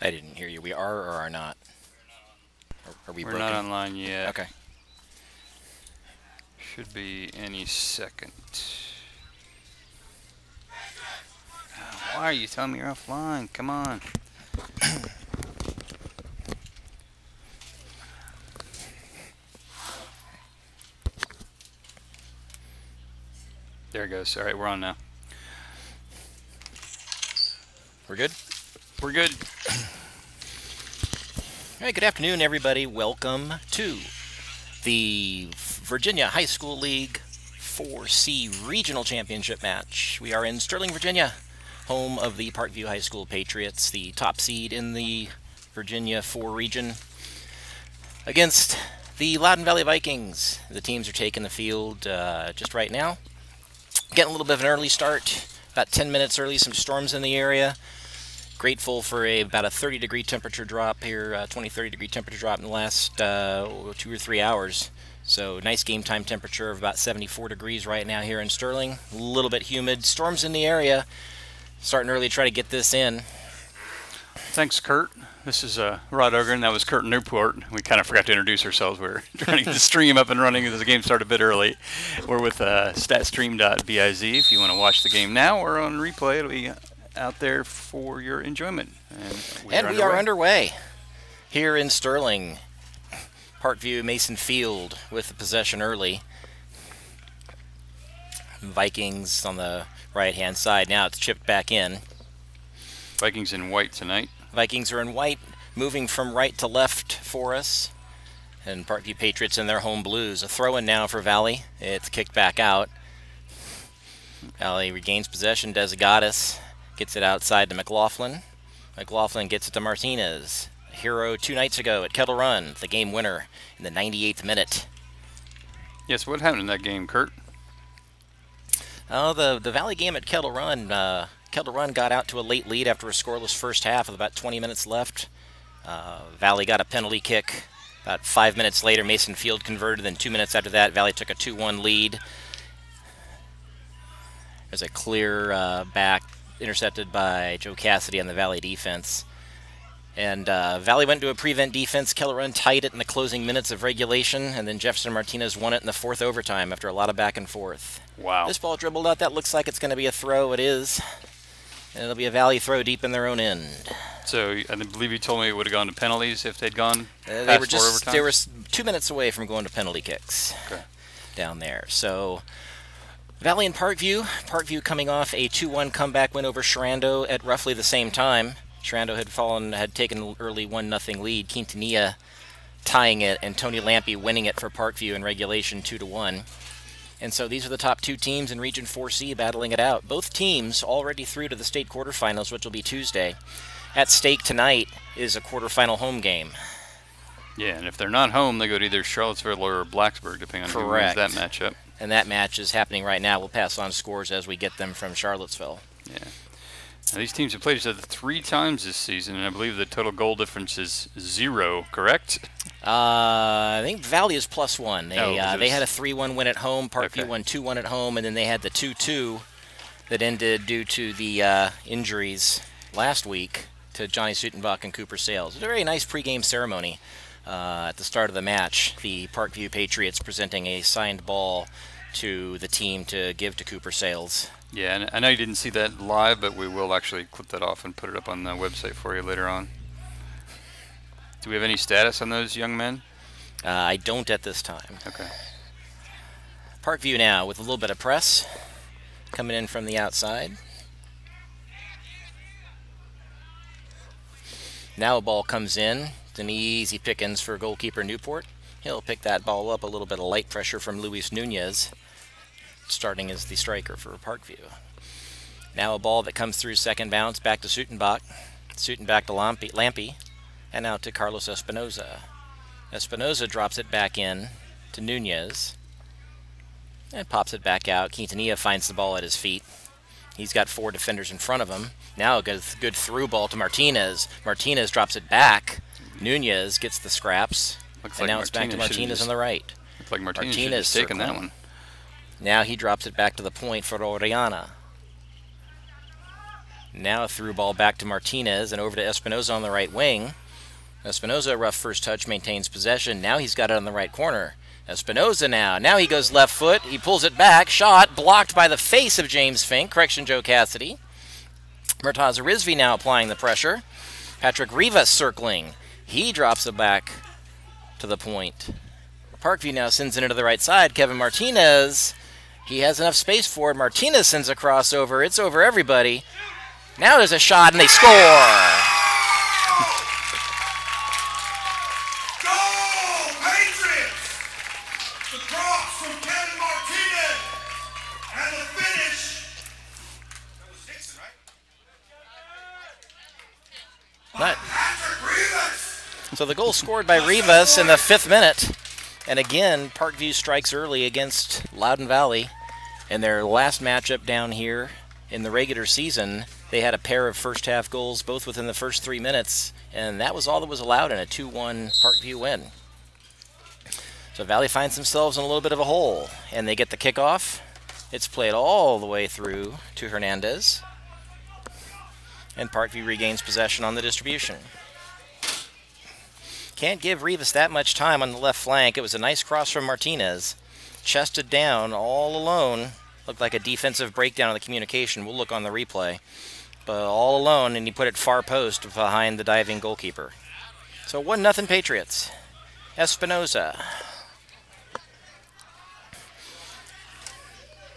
I didn't hear you. We are or are not? Are we We're broken? not online yet. Okay. Should be any second. Why are you telling me you're offline? Come on. There it goes. All right, we're on now. We're good? We're good. All right, good afternoon, everybody. Welcome to the Virginia High School League 4C Regional Championship match. We are in Sterling, Virginia, home of the Parkview High School Patriots, the top seed in the Virginia 4 region, against the Loudoun Valley Vikings. The teams are taking the field just right now. Getting a little bit of an early start, about 10 minutes early, some storms in the area. Grateful for about a 30-degree temperature drop here, 20-30 degree temperature drop in the last 2 or 3 hours. So nice game time temperature of about 74 degrees right now here in Sterling. A little bit humid. Storms in the area. Starting early to try to get this in. Thanks, Kurt. This is Rod Ogren. That was Kurt Newport. We kind of forgot to introduce ourselves. We were trying to get the stream up and running as the game started a bit early. We're with statstream.biz. If you want to watch the game now or on replay, it'll be out there for your enjoyment. And we are underway here in Sterling. Parkview Mason Field with the possession early. Vikings on the right-hand side. Now it's chipped back in. Vikings in white tonight. Vikings are in white, moving from right to left for us. And Parkview Patriots in their home blues. A throw-in now for Valley. It's kicked back out. Valley regains possession. Desigatis gets it outside to McLaughlin. McLaughlin gets it to Martinez. A hero 2 nights ago at Kettle Run, the game winner in the 98th minute. Yes, what happened in that game, Kurt? Oh, the Valley game at Kettle Run. Kettle Run got out to a late lead after a scoreless first half with about 20 minutes left. Valley got a penalty kick. About 5 minutes later, Mason Field converted. Then 2 minutes after that, Valley took a 2-1 lead. There's a clear back intercepted by Joe Cassidy on the Valley defense. And Valley went to a prevent defense. Kettle Run tied it in the closing minutes of regulation, and then Jefferson Martinez won it in the 4th overtime after a lot of back and forth. Wow. This ball dribbled out. That looks like it's going to be a throw. It is. And it'll be a Valley throw deep in their own end. So I believe you told me it would have gone to penalties if they'd gone They were past overtime? they were 2 minutes away from going to penalty kicks. Okay. Down there. So Valley and Parkview. Parkview coming off a 2-1 comeback win over Sharando at roughly the same time. Sharando had taken an early 1-0 lead. Quintanilla tying it, and Tony Lampe winning it for Parkview in regulation 2-1. And so these are the top 2 teams in Region 4C battling it out. Both teams already through to the state quarterfinals, which will be Tuesday. At stake tonight is a quarterfinal home game. Yeah, and if they're not home, they go to either Charlottesville or Blacksburg, depending on who wins that matchup. And that match is happening right now. We'll pass on scores as we get them from Charlottesville. Yeah. Now, these teams have played each other 3 times this season, and I believe the total goal difference is 0, correct? I think Valley is +1. They had a 3-1 win at home. Parkview won 2-1 at home, and then they had the 2-2 that ended due to the injuries last week to Johnny Sutenbach and Cooper Sales. It was a very nice pregame ceremony at the start of the match. The Parkview Patriots presenting a signed ball to the team to give to Cooper Sales. Yeah, and I know you didn't see that live, but we will actually clip that off and put it up on the website for you later on. Do we have any status on those young men? I don't at this time. Okay. Parkview now with a little bit of press coming in from the outside. Now a ball comes in. It's an easy pickings for goalkeeper Newport. He'll pick that ball up. A little bit of light pressure from Luis Nunez, starting as the striker for Parkview. Now a ball that comes through second bounce back to Sutenbach. Sutenbach to Lampe. And now to Carlos Espinoza. Espinoza drops it back in to Nunez. And pops it back out. Quintanilla finds the ball at his feet. He's got 4 defenders in front of him. Now a good through ball to Martinez. Martinez drops it back. Nunez gets the scraps. And now it's back to Martinez on the right. Looks like Martinez should have taken that one. Now he drops it back to the point for Oriana. Now a through ball back to Martinez and over to Espinoza on the right wing. Espinoza, rough first touch, maintains possession. Now he's got it on the right corner. Espinoza now. Now he goes left foot. He pulls it back. Shot blocked by the face of James Fink. Correction, Joe Cassidy. Murtaza Rizvi now applying the pressure. Patrick Rivas circling. He drops it back to the point. Parkview now sends it into the right side. Kevin Martinez. He has enough space for it. Martinez sends a crossover. It's over everybody. Now there's a shot and they score. Go Patriots! The cross from Kevin Martinez and the finish. That was Dixon, right? Patrick Rivas. So the goal scored by Rivas in the 5th minute. And again, Parkview strikes early against Loudoun Valley. In their last matchup down here in the regular season, they had a pair of first-half goals, both within the first 3 minutes, and that was all that was allowed in a 2-1 Parkview win. So Valley finds themselves in a little bit of a hole, and they get the kickoff. It's played all the way through to Hernandez, and Parkview regains possession on the distribution. Can't give Rivas that much time on the left flank. It was a nice cross from Martinez. Chested down all alone. Looked like a defensive breakdown of the communication. We'll look on the replay. But all alone, and he put it far post behind the diving goalkeeper. So 1-0 Patriots. Espinoza.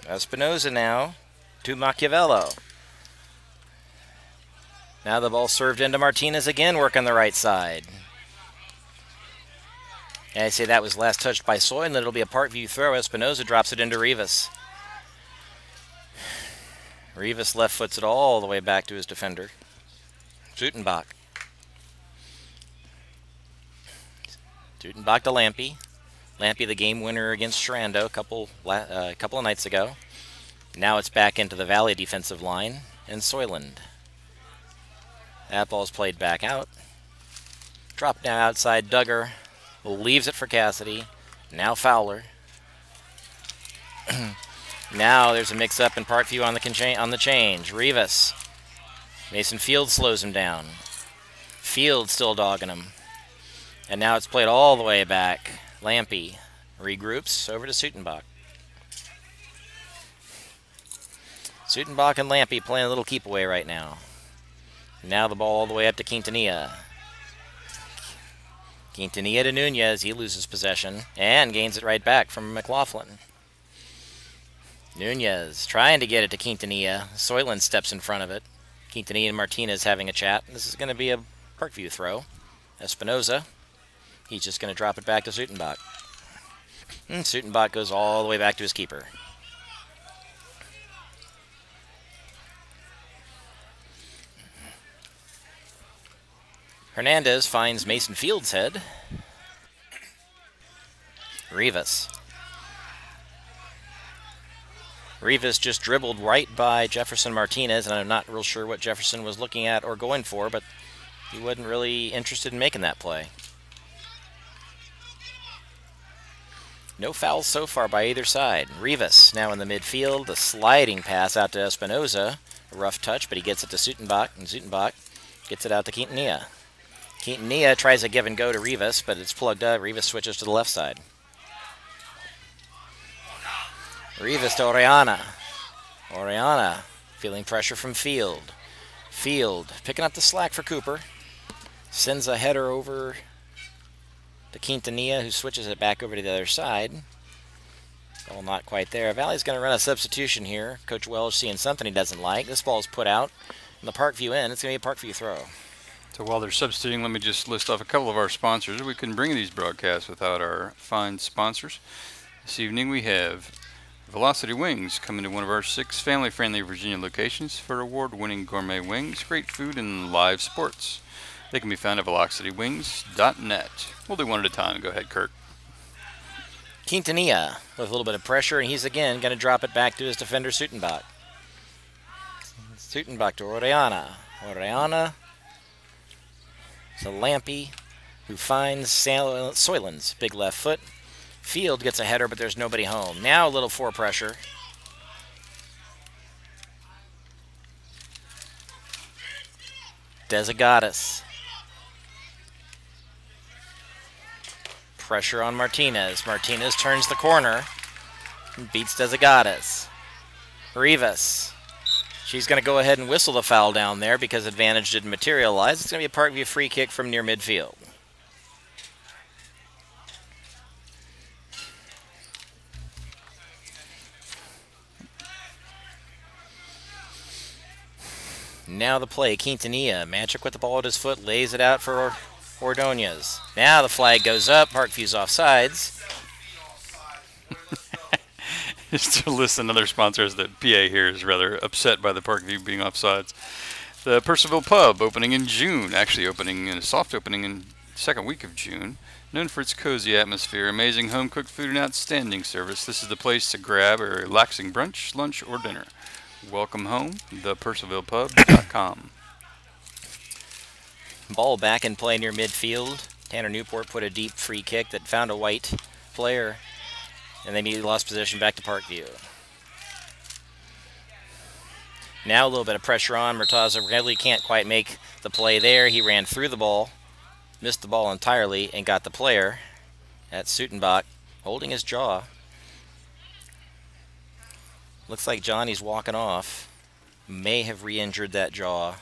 Espinoza now to Machiavello. Now the ball served into Martinez again, work on the right side. And I say that was last touched by Soy, and it'll be a Parkview throw. Espinoza drops it into Rivas. Rivas left foots it all the way back to his defender. Zutenbach. Zutenbach to Lampe. Lampe the game winner against Shrando a couple of nights ago. Now it's back into the Valley defensive line. And Soyland. That ball's played back out. Drop down outside Duggar. Leaves it for Cassidy. Now Fowler. Now there's a mix-up in Parkview on the change. Rivas. Mason Field slows him down. Field still dogging him. And now it's played all the way back. Lampe regroups over to Zutenbach. Zutenbach and Lampe playing a little keep away right now. Now the ball all the way up to Quintanilla. Quintanilla to Nunez. He loses possession and gains it right back from McLaughlin. Nunez trying to get it to Quintanilla. Soyland steps in front of it. Quintanilla and Martinez having a chat. This is going to be a Parkview throw. Espinoza. He's just going to drop it back to Zutenbach. And Zutenbach goes all the way back to his keeper. Hernandez finds Mason Field's head. Rivas. Rivas just dribbled right by Jefferson Martinez, and I'm not real sure what Jefferson was looking at or going for, but he wasn't really interested in making that play. No fouls so far by either side. Rivas now in the midfield, a sliding pass out to Espinoza. A rough touch, but he gets it to Zutenbach, and Zutenbach gets it out to Quintanilla. Quintanilla tries a give and go to Rivas, but it's plugged up. Rivas switches to the left side. Rivas to Orellana. Orellana feeling pressure from Field. Field picking up the slack for Cooper. Sends a header over to Quintanilla, who switches it back over to the other side. Ball not quite there. Valley's going to run a substitution here. Coach Wells seeing something he doesn't like. This ball's put out in the Parkview end. It's going to be a Parkview throw. So while they're substituting, let me just list off a couple of our sponsors. We couldn't bring these broadcasts without our fine sponsors. This evening we have Velocity Wings coming to one of our 6 family-friendly Virginia locations for award-winning gourmet wings, great food, and live sports. They can be found at velocitywings.net. We'll do one at a time. Go ahead, Kurt. Quintanilla with a little bit of pressure, and he's again going to drop it back to his defender, Zutenbach. Zutenbach to Orellana. Orellana to Lampe, who finds Soyland's big left foot. Field gets a header, but there's nobody home. Now a little fore pressure. Desagatis. Pressure on Martinez. Martinez turns the corner and beats Desagatis. Rivas. She's going to go ahead and whistle the foul down there because advantage didn't materialize. It's going to be a Parkview free kick from near midfield. Now the play, Quintanilla. Magic with the ball at his foot, lays it out for Ordonez. Now the flag goes up, Parkview's offsides. Just to list another sponsors that PA here is rather upset by the Parkview being offsides. The Purcellville Pub, opening in June, actually opening in a soft opening in the second week of June. Known for its cozy atmosphere, amazing home-cooked food, and outstanding service, this is the place to grab a relaxing brunch, lunch, or dinner. Welcome home, thepurcellvillepub.com. Ball back in play near midfield. Tanner Newport put a deep free kick that found a white player, and they immediately lost possession back to Parkview. Now a little bit of pressure on. Murtaza really can't quite make the play there. He ran through the ball, missed the ball entirely, and got the player at Sutenbach holding his jaw. Looks like Johnny's walking off. May have re-injured that jaw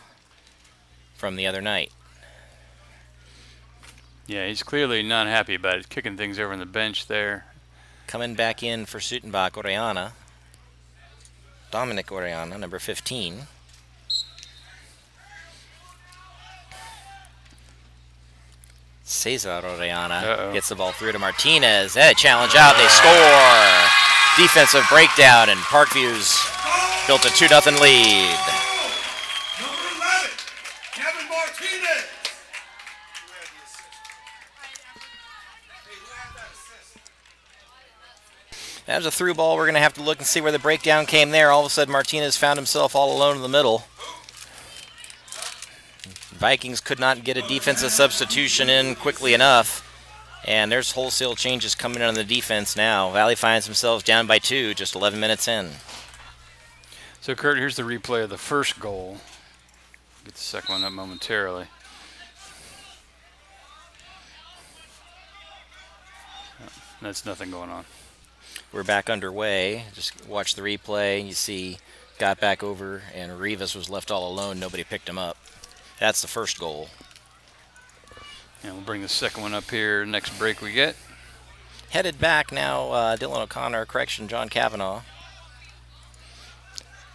from the other night. Yeah, he's clearly not happy about it. Kicking things over on the bench there. Coming back in for Sutenbach, Orellana. Dominic Orellana, number 15. Cesar Orellana gets the ball through to Martinez. Challenge out, they score! Defensive breakdown, and Parkview's built a 2-0 lead. Number 11, Kevin Martinez. That was a through ball. We're going to have to look and see where the breakdown came there. All of a sudden, Martinez found himself all alone in the middle. Vikings could not get a defensive substitution in quickly enough. And there's wholesale changes coming in on the defense now. Valley finds themselves down by 2, just 11 minutes in. So, Kurt, here's the replay of the first goal. Get the second one up momentarily. That's nothing going on. We're back underway. Just watch the replay. You see, got back over, and Rivas was left all alone. Nobody picked him up. That's the first goal. And we'll bring the second one up here. Next break we get. Headed back now, Dylan O'Connor, correction, John Kavanaugh.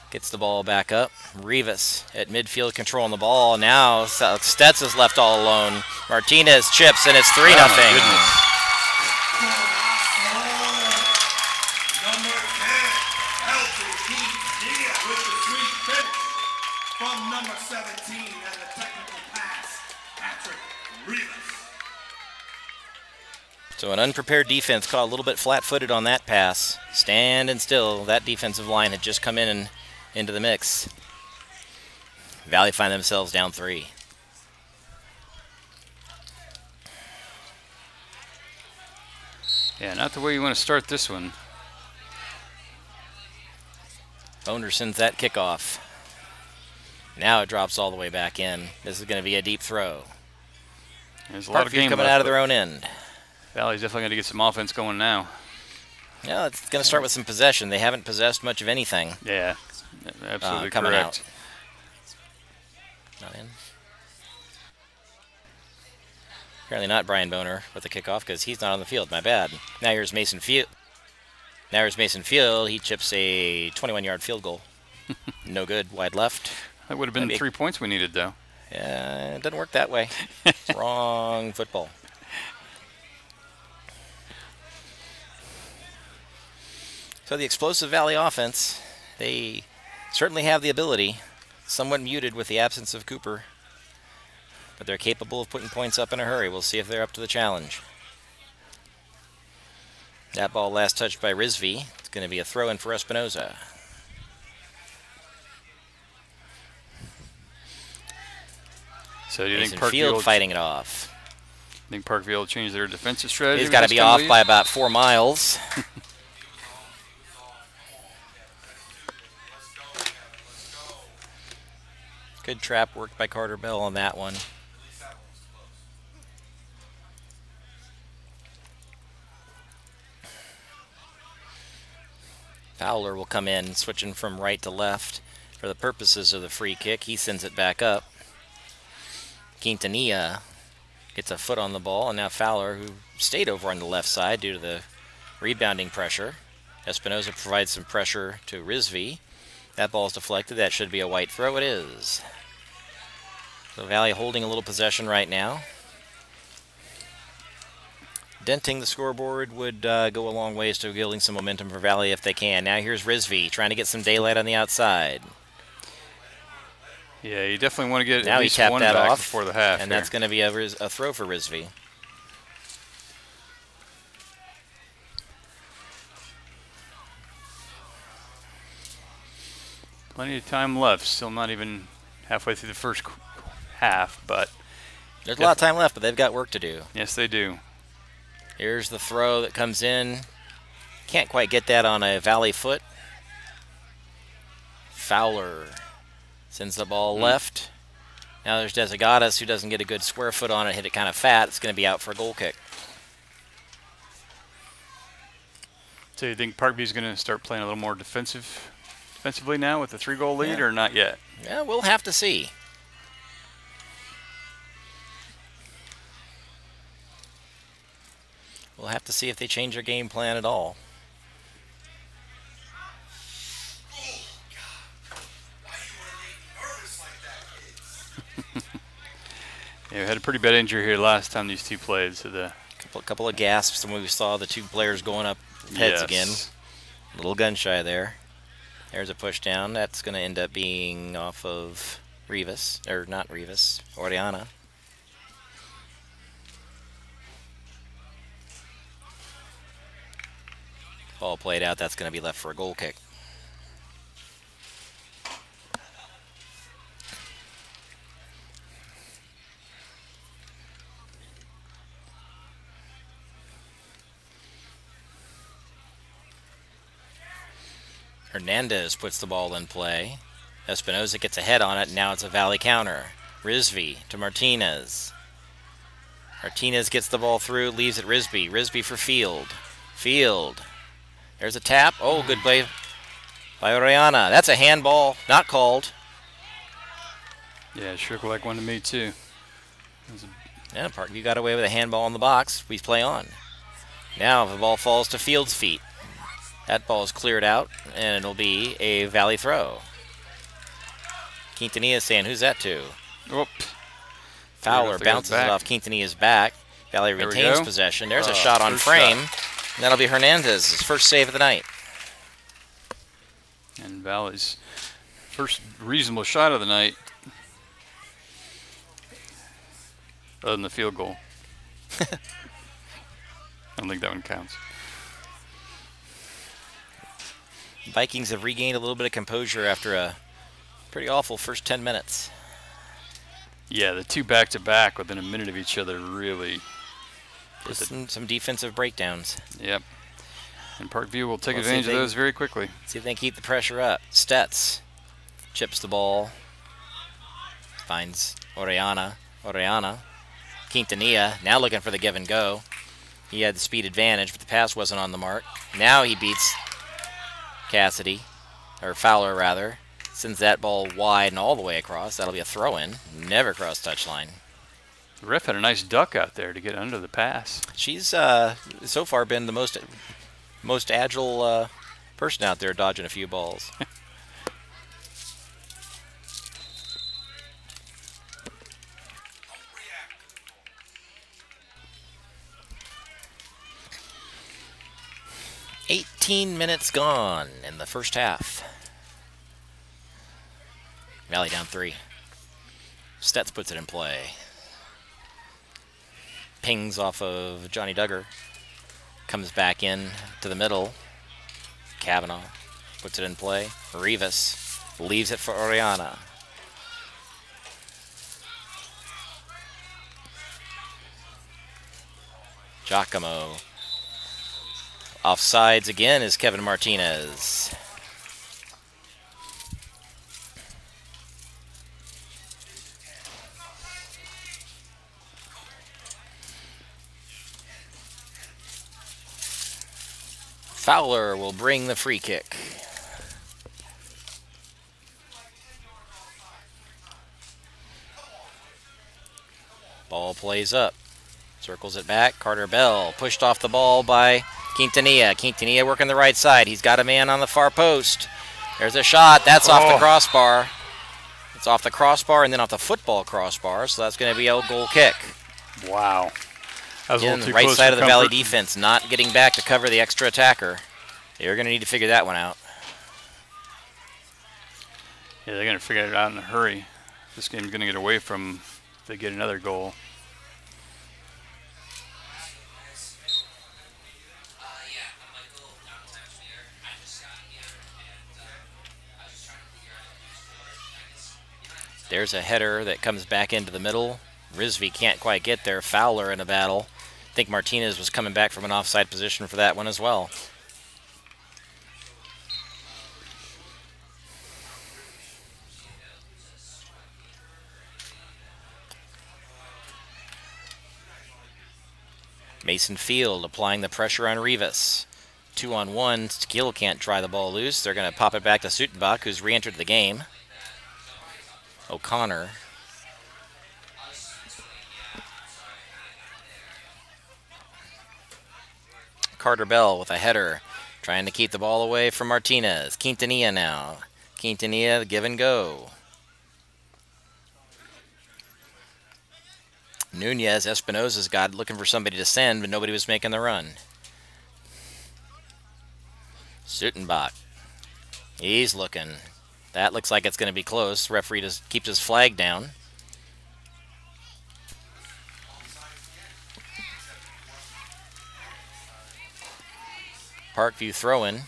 Gets the ball back up. Rivas at midfield controlling the ball. Now Stetz is left all alone. Martinez chips, and it's 3-0. Number 10, Elton Quintanilla with the sweet finish from number 17 and the technical pass, Patrick Rivas. So an unprepared defense caught a little bit flat-footed on that pass. Standing still. That defensive line had just come in and into the mix. Valley find themselves down 3. Yeah, not the way you want to start this one. Boner sends that kickoff. Now it drops all the way back in. This is going to be a deep throw. There's a lot of game coming out of their own end. Valley's definitely going to get some offense going now. Yeah, it's going to start with some possession. They haven't possessed much of anything. Yeah, absolutely coming correct. Not in. Apparently not Brian Boner with the kickoff because he's not on the field. My bad. Now here's Mason Field. He chips a 21-yard field goal. No good. Wide left. That would have been 3 points we needed, though. Yeah, it doesn't work that way. It's wrong football. So the explosive Valley offense, they certainly have the ability, somewhat muted with the absence of Cooper, but they're capable of putting points up in a hurry. We'll see if they're up to the challenge. That ball last touched by Rizvi. It's going to be a throw-in for Espinoza. So do you Mason think Field Parkview fighting it off. think Parkview will change their defensive strategy? He's got to be off by about 4 miles. Good Good trap worked by Carter Bell on that one. Fowler will come in, switching from right to left for the purposes of the free kick. He sends it back up. Quintanilla gets a foot on the ball, and now Fowler, who stayed over on the left side due to the rebounding pressure. Espinoza provides some pressure to Rizvi. That ball is deflected. That should be a white throw. It is. So Valley holding a little possession right now. Denting the scoreboard would go a long ways to building some momentum for Valley if they can. Now here's Rizvi trying to get some daylight on the outside. Yeah, you definitely want to get now at least he tapped one that back off before the half. And that's going to be a throw for Rizvi. Plenty of time left. Still not even halfway through the first half, but there's a lot of time left, but they've got work to do. Yes, they do. Here's the throw that comes in. Can't quite get that on a Valley foot. Fowler sends the ball left. Now there's Desigatas, who doesn't get a good square foot on it, hit it kind of fat. It's going to be out for a goal kick. So you think Parkview's going to start playing a little more defensively now with the 3-goal lead, or not yet? Yeah, we'll have to see. We'll have to see if they change their game plan at all. Yeah, we had a pretty bad injury here last time these two played. So the couple of gasps when we saw the two players going up heads again. A little gun shy there. There's a push down. That's going to end up being off of Rivas, or not Rivas, Oriana. Ball played out. That's going to be left for a goal kick. Hernandez puts the ball in play. Espinoza gets a head on it, and now it's a Valley counter. Rizvi to Martinez. Martinez gets the ball through, leaves it Rizvi. Rizvi for Field. Field. There's a tap. Oh, good play by Oriana. That's a handball, not called. Yeah, it sure looked like one to me, too. Yeah, Parkview got away with a handball in the box. We play on. Now the ball falls to Field's feet. That ball is cleared out, and it'll be a Valley throw. Quintanilla saying, who's that to? Whoop. Fowler bounces it off Quintanilla's back. Valley retains possession. There's a shot on frame. And that'll be Hernandez's first save of the night. And Valley's first reasonable shot of the night. Other than the field goal. I don't think that one counts. Vikings have regained a little bit of composure after a pretty awful first 10 minutes. Yeah, the two back-to-back within a minute of each other really... Just some defensive breakdowns. Yep. And Parkview will take advantage of those very quickly. See if they can keep the pressure up. Stets chips the ball. Finds Oriana. Quintanilla now looking for the give and go. He had the speed advantage, but the pass wasn't on the mark. Now he beats Cassidy, or Fowler rather. Sends that ball wide and all the way across. That'll be a throw-in. Never cross touchline. The ref had a nice duck out there to get under the pass. She's so far been the most agile person out there dodging a few balls. 18 minutes gone in the first half. Valley down 3. Stets puts it in play. Pings off of Johnny Duggar. Comes back in to the middle. Kavanaugh puts it in play. Rivas leaves it for Oriana. Giacomo. Offsides again is Kevin Martinez. Fowler will bring the free kick. Ball plays up. Circles it back. Carter Bell pushed off the ball by Quintanilla. Quintanilla working the right side. He's got a man on the far post. There's a shot. That's off the crossbar. It's off the crossbar and then off the football crossbar, so that's going to be a goal kick. Wow. That was Again, a little too right close side for of the Valley comfort. defense not getting back to cover the extra attacker. They're going to need to figure that one out. Yeah, they're going to figure it out in a hurry. This game's going to get away from if they get another goal. There's a header that comes back into the middle. Rizvi can't quite get there. Fowler in a battle. I think Martinez was coming back from an offside position for that one as well. Mason Field applying the pressure on Rivas. 2-on-1. Skill can't try the ball loose. They're going to pop it back to Sutenbach, who's re-entered the game. O'Connor. Carter Bell with a header, trying to keep the ball away from Martinez. Quintanilla now. Quintanilla, give and go. Nunez, Espinosa's got looking for somebody to send, but nobody was making the run. Sutenbach. He's looking. That looks like it's going to be close. Referee just keeps his flag down. Parkview throw-in.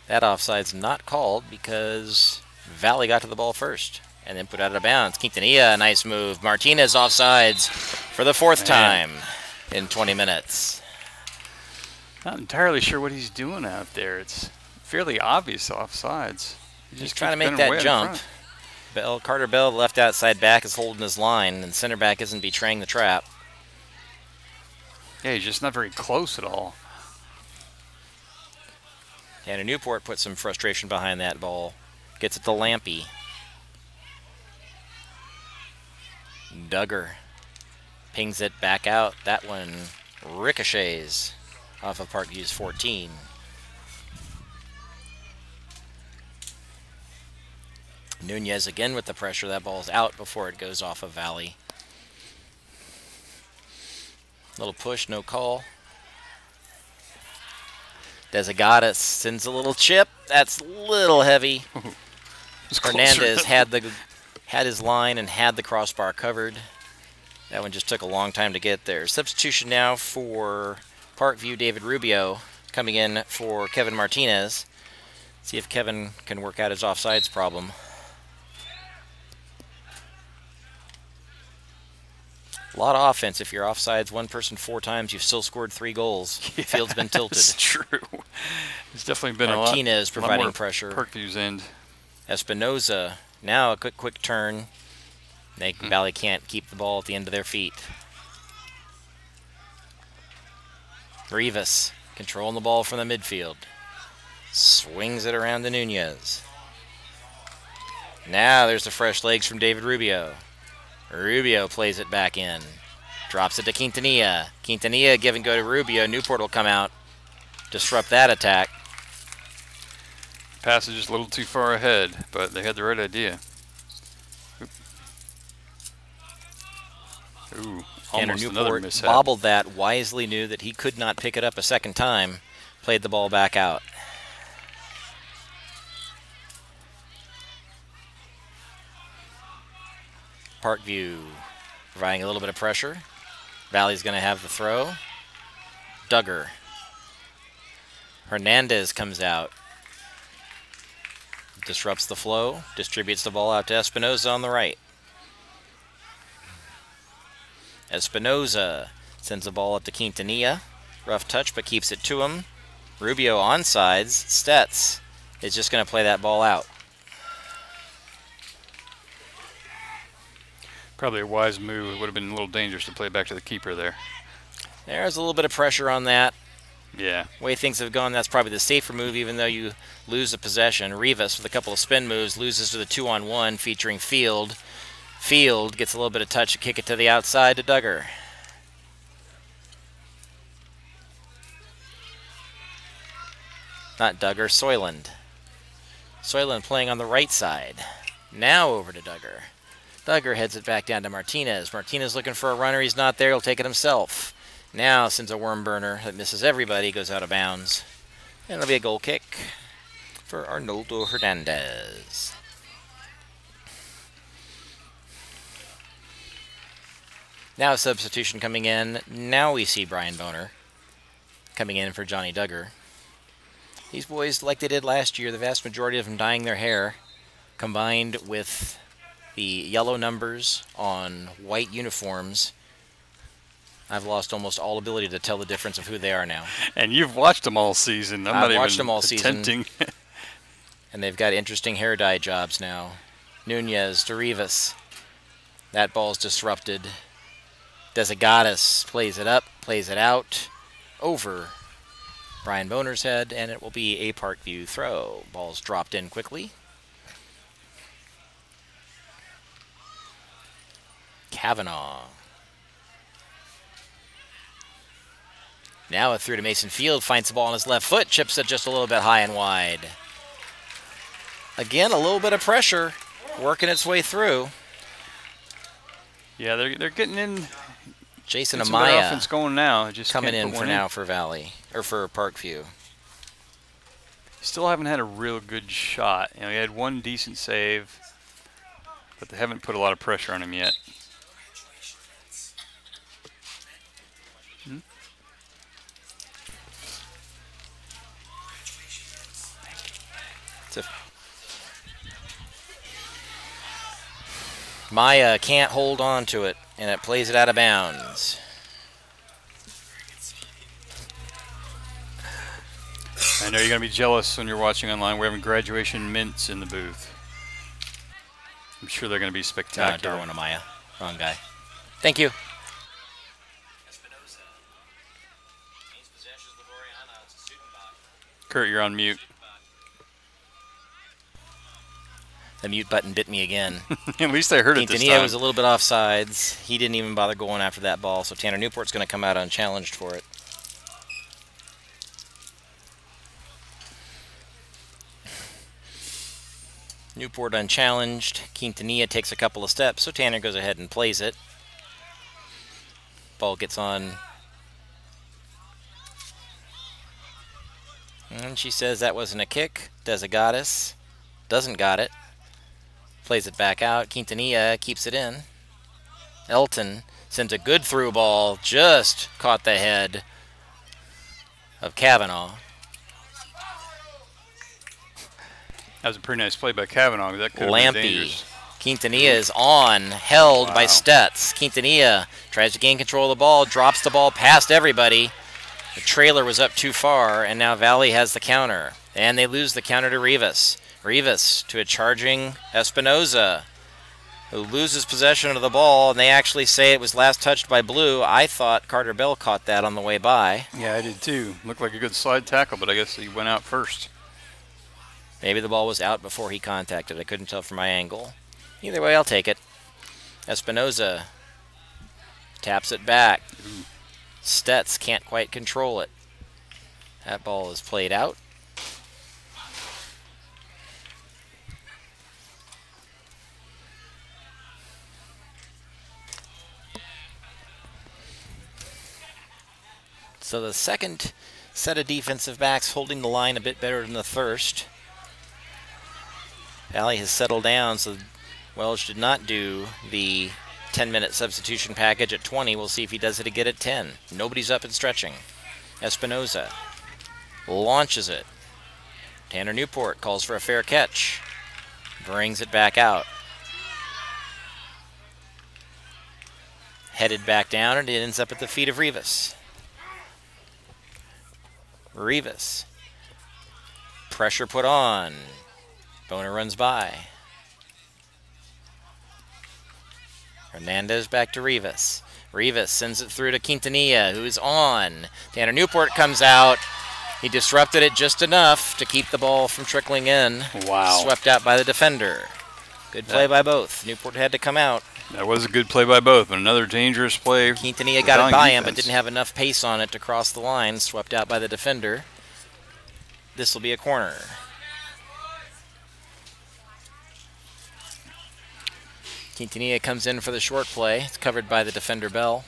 That offside's not called because Valley got to the ball first and then put out of bounds. Quintanilla, nice move. Martinez offsides for the fourth time in 20 minutes. Not entirely sure what he's doing out there. It's fairly obvious offsides. He's trying to make that jump. Carter Bell, left outside back, is holding his line, and center back isn't betraying the trap. Yeah, he's just not very close at all. And Newport put some frustration behind that ball. Gets it to Lampy. Duggar pings it back out. That one ricochets off of Parkview's 14. Nunez again with the pressure. That ball's out before it goes off of Valley. Little push, no call. Desagadas sends a little chip. That's a little heavy. Hernandez had his line and had the crossbar covered. That one just took a long time to get there. Substitution now for Parkview. David Rubio coming in for Kevin Martinez. See if Kevin can work out his offsides problem. A lot of offense. If you're offsides one person 4 times, you've still scored 3 goals. The field's been tilted. That's true. It's definitely been Martinez a lot providing more pressure. Parkview's end. Espinoza, now a quick turn. Valley can't keep the ball at the end of their feet. Rivas controlling the ball from the midfield. Swings it around to Nunez. Now there's the fresh legs from David Rubio. Rubio plays it back in. Drops it to Quintanilla. Quintanilla give and go to Rubio. Newport will come out. Disrupt that attack. Pass is just a little too far ahead, but they had the right idea. Ooh, almost another Newport mishap. bobbled that, wisely knew that he could not pick it up a second time. Played the ball back out. Parkview providing a little bit of pressure. Valley's going to have the throw. Duggar. Hernandez comes out. Disrupts the flow. Distributes the ball out to Espinoza on the right. Espinoza sends the ball up to Quintanilla. Rough touch, but keeps it to him. Rubio onsides. Stetz is just going to play that ball out. Probably a wise move. It would have been a little dangerous to play back to the keeper there. There's a little bit of pressure on that. Yeah. The way things have gone, that's probably the safer move, even though you lose the possession. Rivas, with a couple of spin moves, loses to the 2-on-1 featuring Field. Field gets a little bit of touch to kick it to the outside to Duggar. Not Duggar, Soyland. Soyland playing on the right side. Now over to Duggar. Duggar heads it back down to Martinez. Martinez looking for a runner. He's not there. He'll take it himself. Now sends a worm burner that misses everybody, goes out of bounds. And it'll be a goal kick for Arnoldo Hernandez. Now a substitution coming in. Now we see Brian Boner coming in for Johnny Duggar. These boys, like they did last year, the vast majority of them dyeing their hair, combined with the yellow numbers on white uniforms, I've lost almost all ability to tell the difference of who they are now. And you've watched them all season. I've watched them all attempting. season. And they've got interesting hair dye jobs now. Nunez to Rivas. That ball's disrupted. Desagatis plays it up, plays it out, over Brian Boner's head, and it will be a Parkview throw. Ball's dropped in quickly. Kavanaugh. Now a through to Mason Field, finds the ball on his left foot, chips it just a little bit high and wide. Again, a little bit of pressure working its way through. Yeah, they're getting in. Jason It's better Amaya offense going now. Just coming can't in put for one now for Valley, or for Parkview. Still haven't had a real good shot. You know, he had one decent save, but they haven't put a lot of pressure on him yet. Maya can't hold on to it, and it plays it out of bounds. I know you're going to be jealous when you're watching online. We're having graduation mints in the booth. I'm sure they're going to be spectacular. Darwin Amaya. Wrong guy. Thank you. Kurt, you're on mute. The mute button bit me again. At least I heard it this Quintanilla time. was a little bit offsides. He didn't even bother going after that ball, so Tanner Newport's going to come out unchallenged for it. Newport unchallenged. Quintanilla takes a couple of steps, so Tanner goes ahead and plays it. Ball gets on. And she says that wasn't a kick. Desagatis doesn't got it. Plays it back out. Quintanilla keeps it in. Elton sends a good through ball. Just caught the head of Kavanaugh. That was a pretty nice play by Kavanaugh. That could have been Lampy. dangerous. Quintanilla is on. Held by Wow. Stutz. Quintanilla tries to gain control of the ball. Drops the ball past everybody. The trailer was up too far, and now Valley has the counter. And they lose the counter to Rivas. Rivas to a charging Espinoza, who loses possession of the ball, and they actually say it was last touched by Blue. I thought Carter Bell caught that on the way by. Yeah, I did too. Looked like a good slide tackle, but I guess he went out first. Maybe the ball was out before he contacted. I couldn't tell from my angle. Either way, I'll take it. Espinoza taps it back. Stutz can't quite control it. That ball is played out. So the second set of defensive backs holding the line a bit better than the first. Valley has settled down, so Welsh did not do the 10-minute substitution package at 20. We'll see if he does it again at 10. Nobody's up and stretching. Espinoza launches it. Tanner Newport calls for a fair catch. Brings it back out. Headed back down, and it ends up at the feet of Rivas. Rivas. Pressure put on. Boner runs by. Hernandez back to Rivas. Rivas sends it through to Quintanilla, who's on. Tanner Newport comes out. He disrupted it just enough to keep the ball from trickling in. Wow. Swept out by the defender. Good play by both. Newport had to come out. That was a good play by both, but another dangerous play. Quintanilla got it by him, but didn't have enough pace on it to cross the line. Swept out by the defender. This will be a corner. Quintanilla comes in for the short play. It's covered by the defender Bell.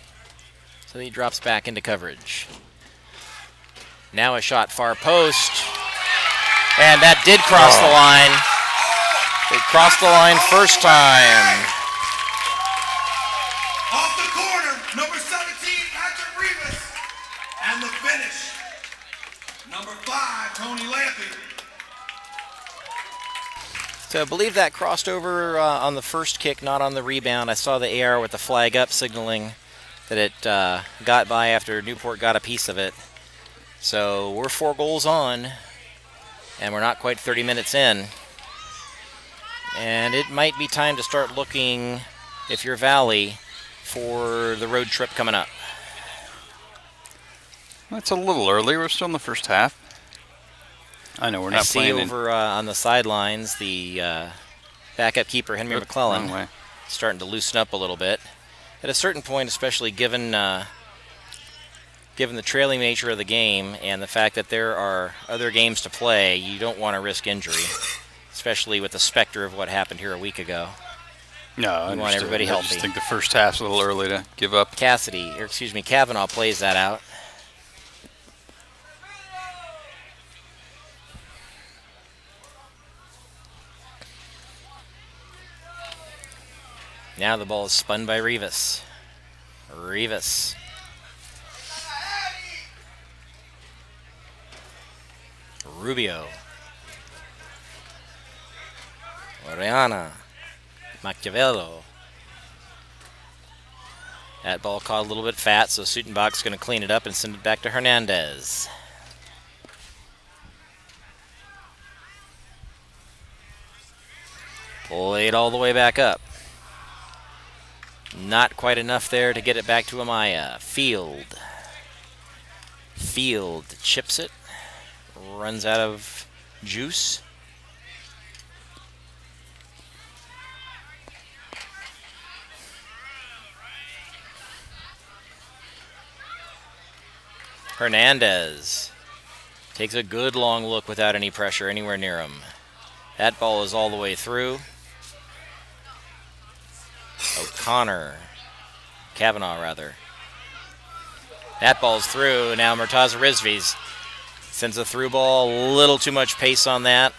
So he drops back into coverage. Now a shot far post. And that did cross the line. It crossed the line first time. Off the corner, number 17, Patrick Rivas. And the finish, number 5, Tony Lampy. So I believe that crossed over on the first kick, not on the rebound. I saw the AR with the flag up signaling that it got by after Newport got a piece of it. So we're 4 goals on, and we're not quite 30 minutes in. And it might be time to start looking, if you're Valley, for the road trip coming up. That's a little early. We're still in the first half. I know we're not playing. I see over on the sidelines the backup keeper, Henry McClellan, starting to loosen up a little bit. At a certain point, especially given the trailing nature of the game and the fact that there are other games to play, you don't want to risk injury, especially with the specter of what happened here a week ago. No, I want everybody healthy. I just think the first half's a little early to give up. Kavanaugh plays that out. Now the ball is spun by Rivas. Rivas. Rubio. Oriana. Machiavello. That ball caught a little bit fat, so Sutenbach's going to clean it up and send it back to Hernandez. Played all the way back up. Not quite enough there to get it back to Amaya. Field chips it. Runs out of juice. Hernandez takes a good long look without any pressure anywhere near him. That ball is all the way through. Kavanaugh rather. That ball's through. Now Murtaza Rizvi's sends a through ball. A little too much pace on that.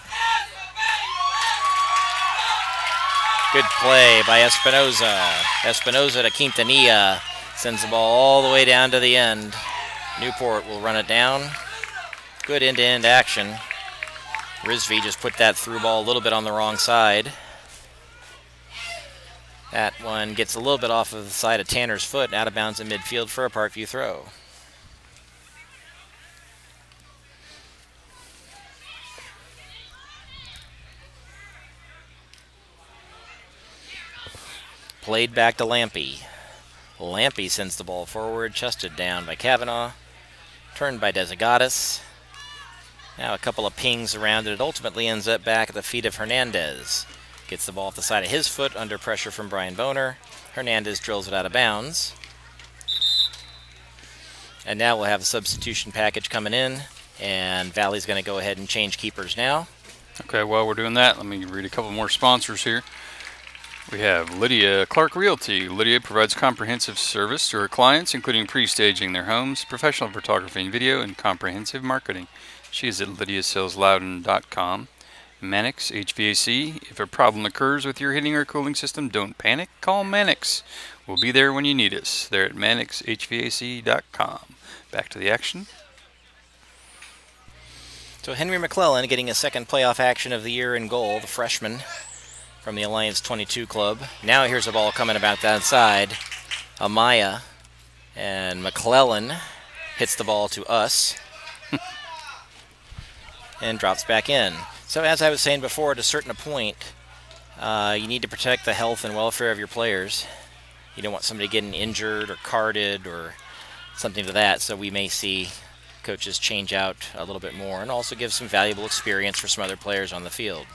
Good play by Espinoza. Espinoza to Quintanilla. Sends the ball all the way down to the end. Newport will run it down. Good end-to-end action. Rizvi just put that through ball a little bit on the wrong side. That one gets a little bit off of the side of Tanner's foot and out of bounds in midfield for a Parkview throw. Played back to Lampy. Lampy sends the ball forward, chested down by Kavanaugh. Turned by Desigatis. Now a couple of pings around it. It ultimately ends up back at the feet of Hernandez. Gets the ball off the side of his foot under pressure from Brian Boner. Hernandez drills it out of bounds. And now we'll have a substitution package coming in. And Valley's going to go ahead and change keepers now. Okay, while we're doing that, let me read a couple more sponsors here. We have Lydia Clark Realty. Lydia provides comprehensive service to her clients, including pre-staging their homes, professional photography and video, and comprehensive marketing. She is at lydiasalesloudoun.com. Mannix HVAC. If a problem occurs with your heating or cooling system, don't panic. Call Mannix. We'll be there when you need us. They're at mannixhvac.com. Back to the action. So Henry McClellan getting a second playoff action of the year in goal, the freshman from the Alliance 22 club. Now here's a ball coming about that side. Amaya and McClellan hits the ball to us and drops back in. So as I was saying before, at a certain point, you need to protect the health and welfare of your players. You don't want somebody getting injured or carded or something to that, so we may see coaches change out a little bit more and also give some valuable experience for some other players on the field.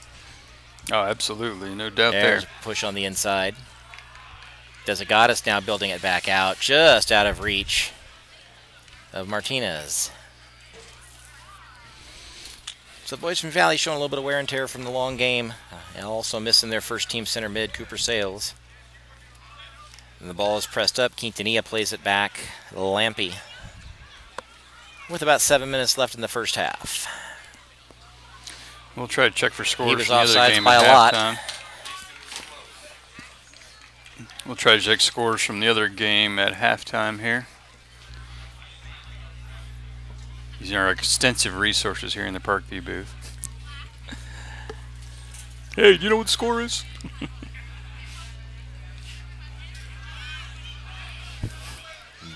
Oh, absolutely. No doubt There's there. a push on the inside. Desagatis now building it back out, just out of reach of Martinez. So the boys from Valley showing a little bit of wear and tear from the long game. And also missing their first team center mid, Cooper Sales. And the ball is pressed up. Quintanilla plays it back. Lampy with about 7 minutes left in the first half. We'll try to check for scores He was from the other offsides game by at a lot. halftime. We'll try to check scores from the other game at halftime here. Using our extensive resources here in the Parkview booth. Hey, do you know what the score is?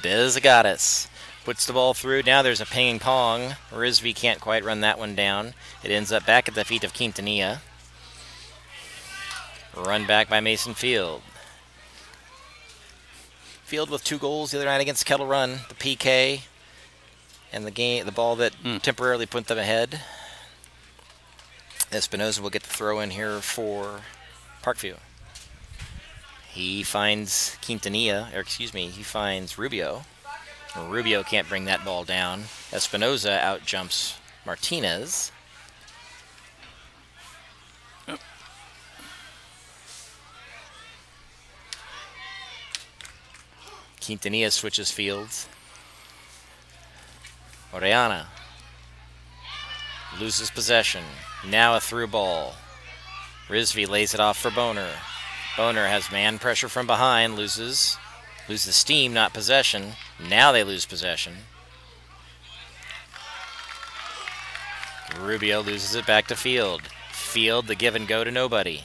Desagatis puts the ball through. Now there's a ping pong. Rizvi can't quite run that one down. It ends up back at the feet of Quintanilla. Run back by Mason Field. Field with 2 goals the other night against Kettle Run. The PK and the ball that temporarily put them ahead. Espinoza will get the throw in here for Parkview. He finds Quintanilla, or excuse me, he finds Rubio. Rubio can't bring that ball down. Espinoza out jumps Martinez. Quintanilla switches fields. Orellana loses possession. Now a through ball. Rizvi lays it off for Boner. Boner has man pressure from behind, loses steam, not possession. Now they lose possession. Rubio loses it back to Field. Field, the give and go to nobody.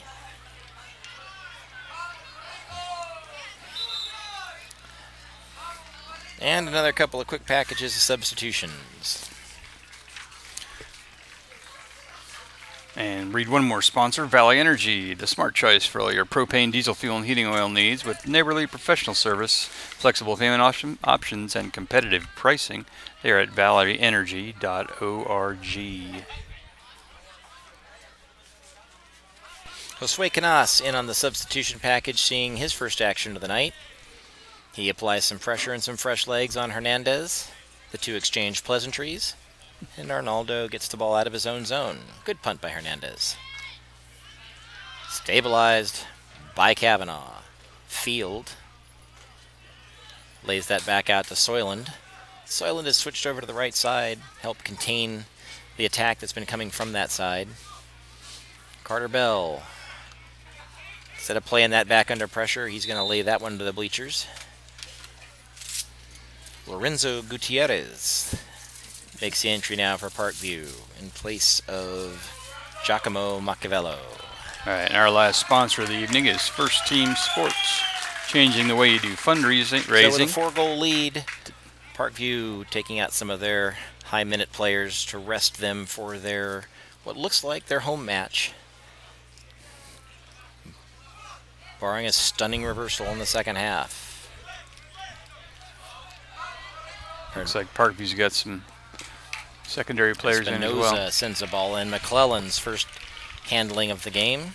And another couple of quick packages of substitutions. And read one more sponsor, Valley Energy, the smart choice for all your propane, diesel fuel, and heating oil needs with neighborly professional service, flexible payment options, and competitive pricing. They are at valleyenergy.org. Josue Canas in on the substitution package, seeing his first action of the night. He applies some pressure and some fresh legs on Hernandez. The two exchange pleasantries. And Arnaldo gets the ball out of his own zone. Good punt by Hernandez. Stabilized by Kavanaugh. Field lays that back out to Soyland. Soyland has switched over to the right side, helped contain the attack that's been coming from that side. Carter Bell, instead of playing that back under pressure, he's going to lay that one to the bleachers. Lorenzo Gutierrez makes the entry now for Parkview in place of Giacomo Machiavello. All right, and our last sponsor of the evening is First Team Sports, changing the way you do fundraising. So with a 4-goal lead, Parkview taking out some of their high-minute players to rest them for their, what looks like their home match. Barring a stunning reversal in the second half. Looks like Parkview's got some secondary players in as well. Espinoza sends a ball in. McClellan's first handling of the game.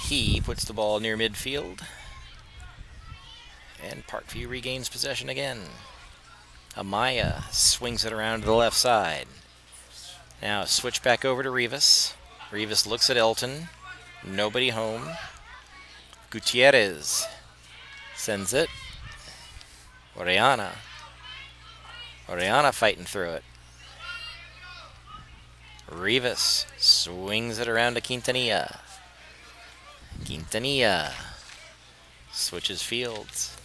He puts the ball near midfield. And Parkview regains possession again. Amaya swings it around to the left side. Now switch back over to Rivas. Rivas looks at Elton. Nobody home. Gutierrez sends it. Orellana fighting through it. Rivas swings it around to Quintanilla. Quintanilla switches fields.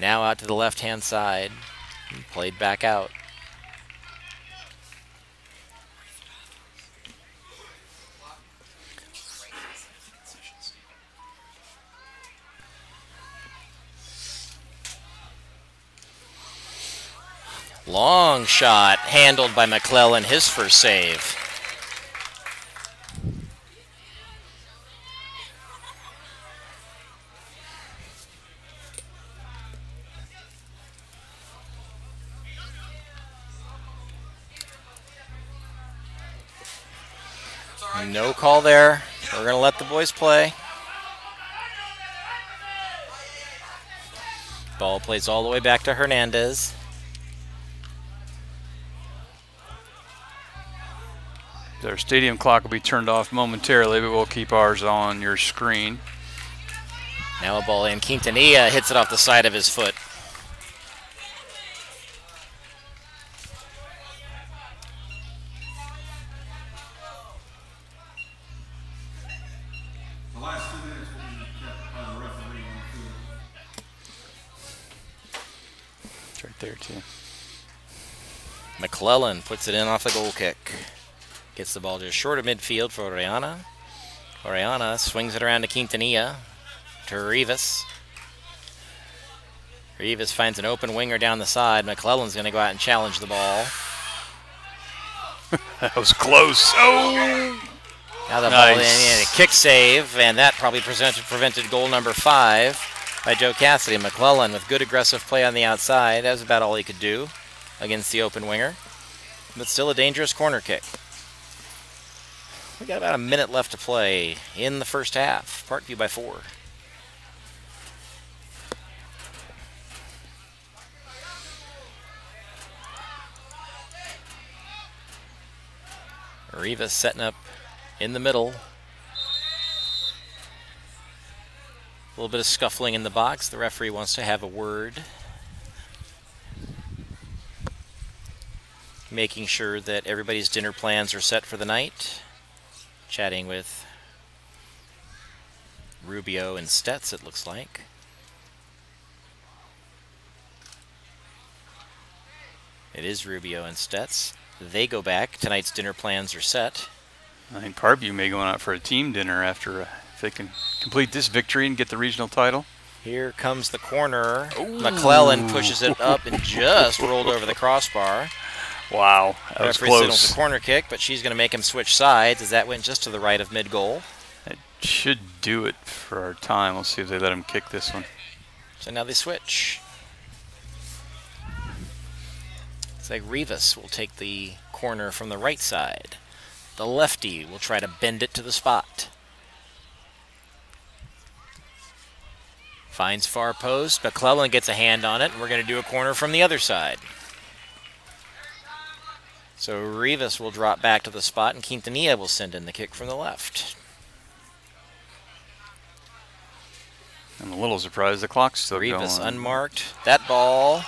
Now out to the left-hand side. Played back out. Long shot handled by McClellan, his first save. No call there. We're going to let the boys play. Ball plays all the way back to Hernandez. Their stadium clock will be turned off momentarily, but we'll keep ours on your screen. Now a ball in. Quintanilla hits it off the side of his foot. The last 2 minutes will be kept by the referee on the field. It's right there, too. McClellan puts it in off the goal kick. Gets the ball just short of midfield for Orellana. Orellana swings it around to Quintanilla. To Rivas. Rivas finds an open winger down the side. McClellan's going to go out and challenge the ball. That was close. Oh! Now the ball in, and a kick save, and that probably prevented goal number 5 by Joe Cassidy. McClellan with good aggressive play on the outside. That was about all he could do against the open winger. But still a dangerous corner kick. We got about a minute left to play in the first half. Parkview by 4. Rivas setting up in the middle. A little bit of scuffling in the box. The referee wants to have a word. Making sure that everybody's dinner plans are set for the night. Chatting with Rubio and Stetz, it looks like. It is Rubio and Stetz. They go back. Tonight's dinner plans are set. I think Parkview may go out for a team dinner after if they can complete this victory and get the regional title. Here comes the corner. Ooh. McClellan pushes it up and just rolled over the crossbar. Wow, that was Referee close. signals a corner kick, but she's going to make him switch sides as that went just to the right of mid-goal. It should do it for our time. We'll see if they let him kick this one. So now they switch. It's like Rivas will take the corner from the right side. The lefty will try to bend it to the spot. Finds far post. McClellan gets a hand on it, and we're going to do a corner from the other side. So Rivas will drop back to the spot, and Quintanilla will send in the kick from the left. I'm a little surprised the clock's still going. Rivas unmarked. That ball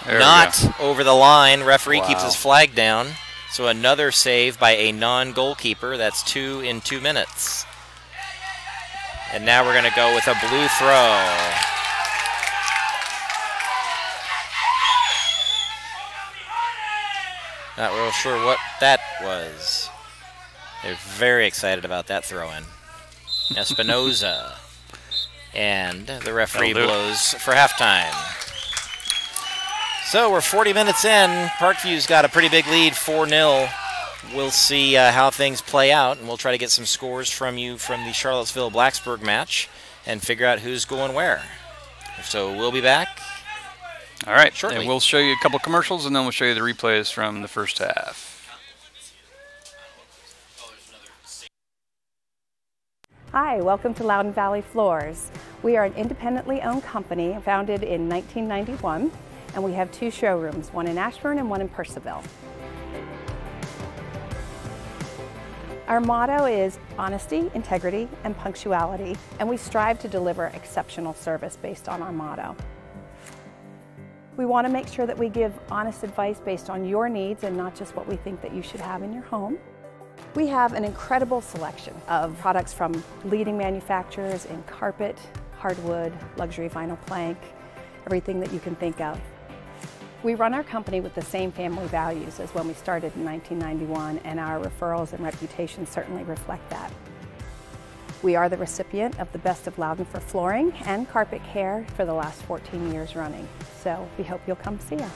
There not over the line. Referee keeps Wow. his flag down. So another save by a non-goalkeeper. That's 2 in 2 minutes. And now we're going to go with a blue throw. Not real sure what that was. They're very excited about that throw-in. Espinoza. And the referee That'll do it. blows for halftime. So we're 40 minutes in. Parkview's got a pretty big lead, 4-0. We'll see how things play out, and we'll try to get some scores from you from the Charlottesville-Blacksburg match and figure out who's going where. So we'll be back. All right, Shortly. and we'll show you a couple commercials, and then we'll show you the replays from the first half. Hi, welcome to Loudoun Valley Floors. We are an independently owned company founded in 1991, and we have 2 showrooms, one in Ashburn and one in Purcellville. Our motto is honesty, integrity, and punctuality, and we strive to deliver exceptional service based on our motto. We want to make sure that we give honest advice based on your needs and not just what we think that you should have in your home. We have an incredible selection of products from leading manufacturers in carpet, hardwood, luxury vinyl plank, everything that you can think of. We run our company with the same family values as when we started in 1991, and our referrals and reputation certainly reflect that. We are the recipient of the Best of Loudoun for flooring and carpet care for the last 14 years running. So we hope you'll come see us.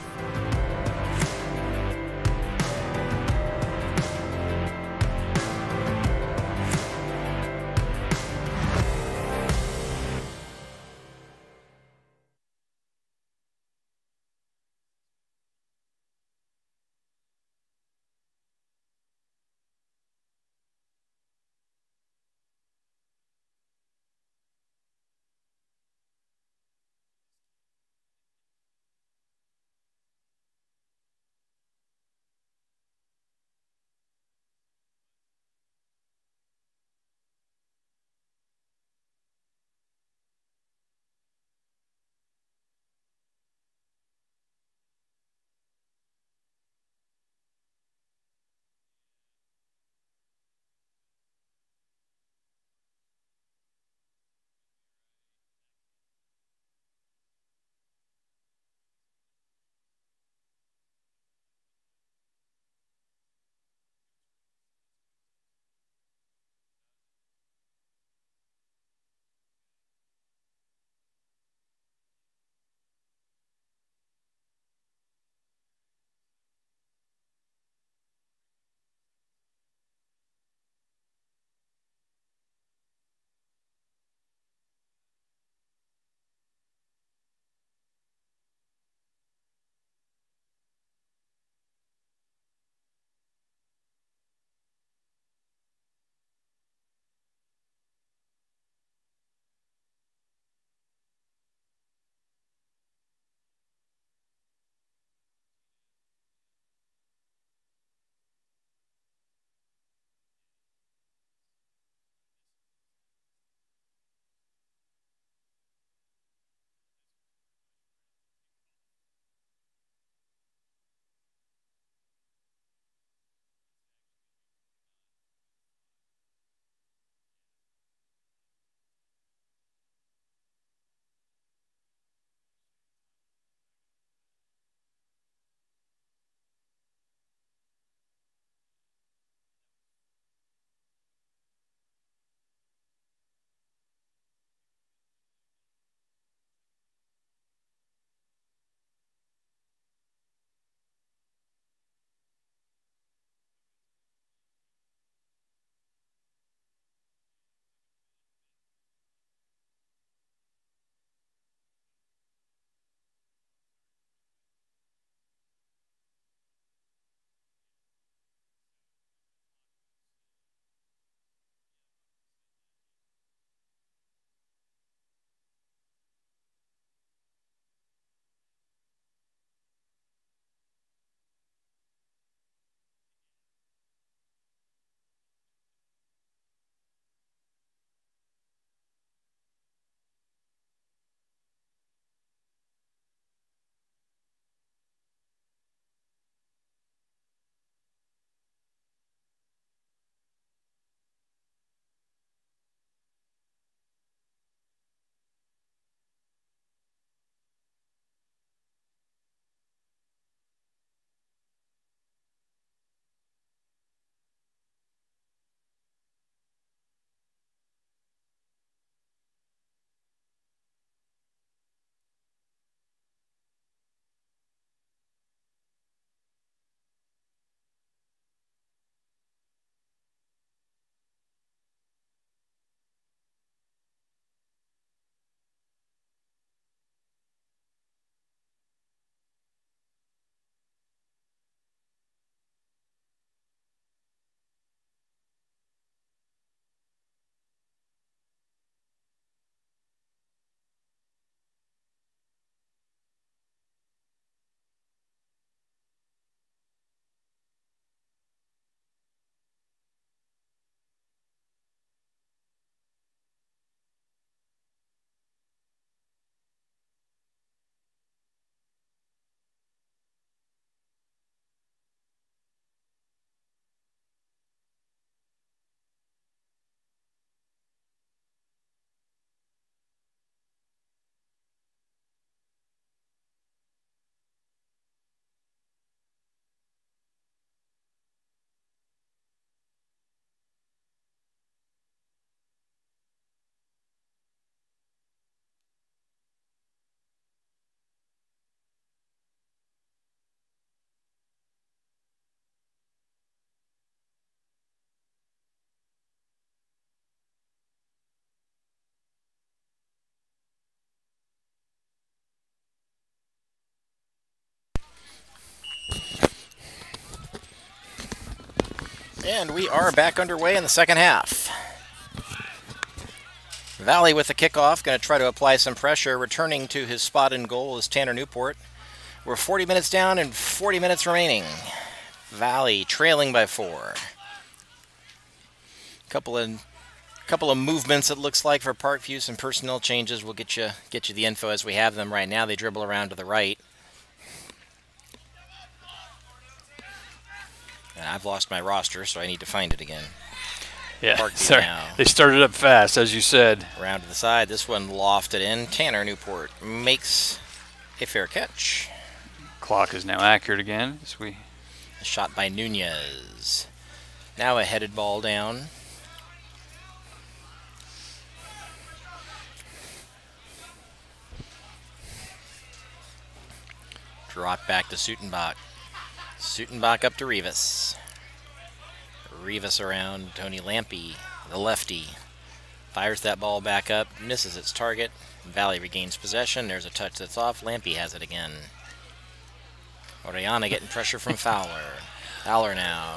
And we are back underway in the second half. Valley with the kickoff, going to try to apply some pressure. Returning to his spot in goal is Tanner Newport. We're 40 minutes down and 40 minutes remaining. Valley trailing by 4. Couple of movements, it looks like, for Parkview. Some personnel changes. We'll get you the info as we have them right now. They dribble around to the right. And I've lost my roster, so I need to find it again. Yeah, Parkview sorry. now. They started up fast, as you said. Around to the side. This one lofted in. Tanner Newport makes a fair catch. Clock is now accurate again. A shot by Nunez. Now a headed ball down. Drop back to Sutenbach. Sutenbach up to Rivas. Rivas around Tony Lampy, the lefty. Fires that ball back up, misses its target. Valley regains possession. There's a touch that's off. Lampy has it again. Oriana getting pressure from Fowler. Fowler now.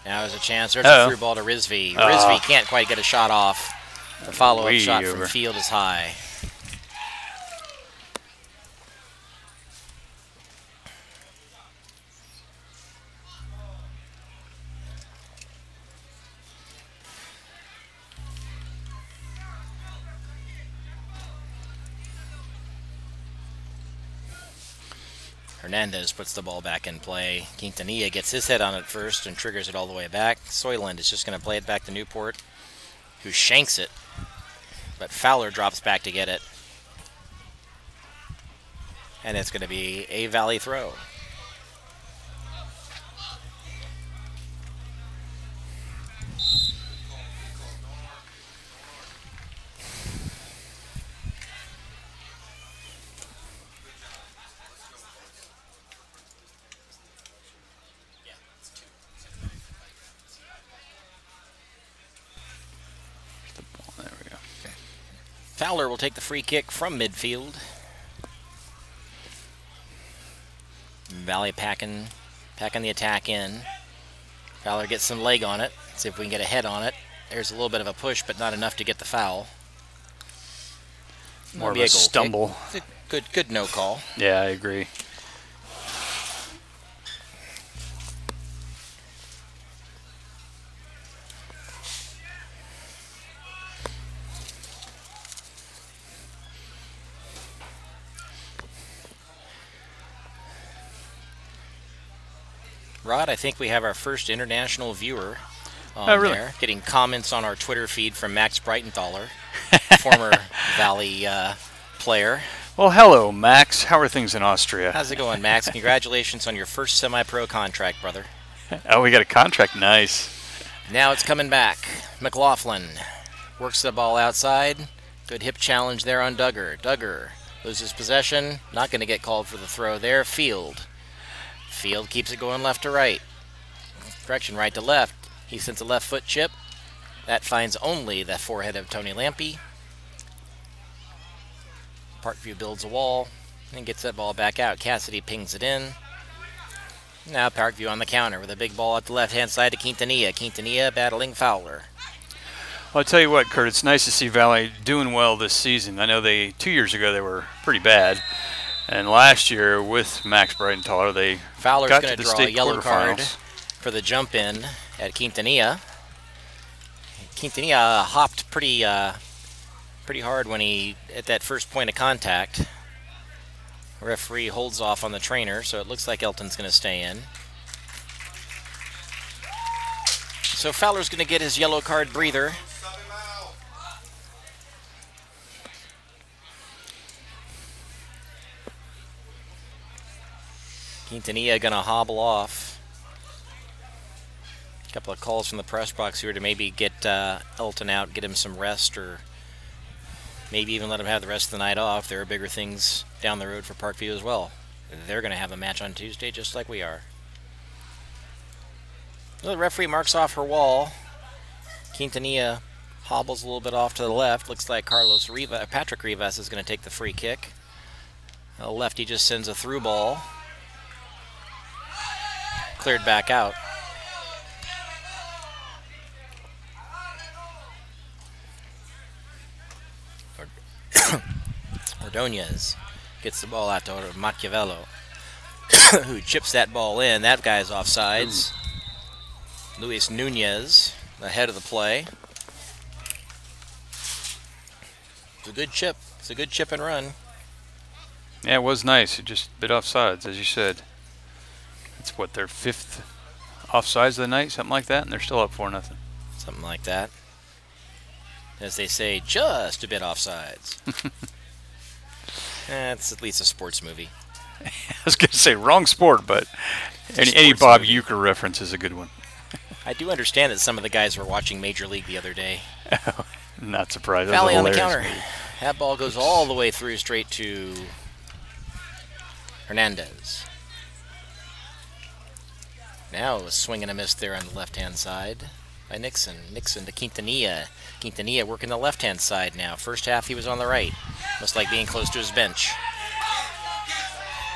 Now there's a chance. There's a through ball to Rizvi. Rizvi can't quite get a shot off. The follow-up shot from field is high. Hernandez puts the ball back in play. Quintanilla gets his head on it first and triggers it all the way back. Soyland is just going to play it back to Newport, who shanks it, but Fowler drops back to get it. And it's going to be a Valley throw. Fowler will take the free kick from midfield. Valley packing the attack in. Fowler gets some leg on it. See if we can get a head on it. There's a little bit of a push, but not enough to get the foul. More of a stumble. Good no call. Yeah, I agree. Rod, I think we have our first international viewer on really? there, getting comments on our Twitter feed from Max Breitenthaler, former Valley player. Well, hello, Max. How are things in Austria? How's it going, Max? Congratulations on your first semi-pro contract, brother. Oh, we got a contract. Nice. Now it's coming back. McLaughlin works the ball outside. Good hip challenge there on Duggar. Duggar loses possession. Not going to get called for the throw there. Field keeps it going left to right. Correction, right to left. He sends a left foot chip. That finds only the forehead of Tony Lampy. Parkview builds a wall and gets that ball back out. Cassidy pings it in. Now Parkview on the counter with a big ball at the left-hand side to Quintanilla. Quintanilla battling Fowler. Well, I'll tell you what, Kurt, it's nice to see Valley doing well this season. I know 2 years ago they were pretty bad. And last year with Max Breitenthaler, Fowler's got going to the draw state a yellow card quarterfinals. for the jump in at Quintanilla. Quintanilla hopped pretty hard when he at that first point of contact. Referee holds off on the trainer, so it looks like Elton's going to stay in. So Fowler's going to get his yellow card breather. Quintanilla going to hobble off. A couple of calls from the press box here to maybe get Elton out, get him some rest, or maybe even let him have the rest of the night off. There are bigger things down the road for Parkview as well. They're going to have a match on Tuesday just like we are. The referee marks off her wall. Quintanilla hobbles a little bit off to the left. Looks like Patrick Rivas is going to take the free kick. The lefty just sends a through ball. Cleared back out. Ordonez gets the ball out to Machiavello, who chips that ball in. That guy's offsides. Luis Nunez ahead of the play. It's a good chip. It's a good chip and run. Yeah, it was nice. It just bit offsides, as you said. It's what, their 5th offsides of the night, something like that, and they're still up 4-0. Something like that. As they say, just a bit offsides. It's at least a sports movie. I was going to say wrong sport, but any Bob Uecker reference is a good one. I do understand that some of the guys were watching Major League the other day. Not surprised. Valley on the counter. That ball goes all the way through straight to Hernandez. Now a swing and a miss there on the left-hand side by Nixon. Nixon to Quintanilla. Quintanilla working the left-hand side now. First half he was on the right. Must like being close to his bench.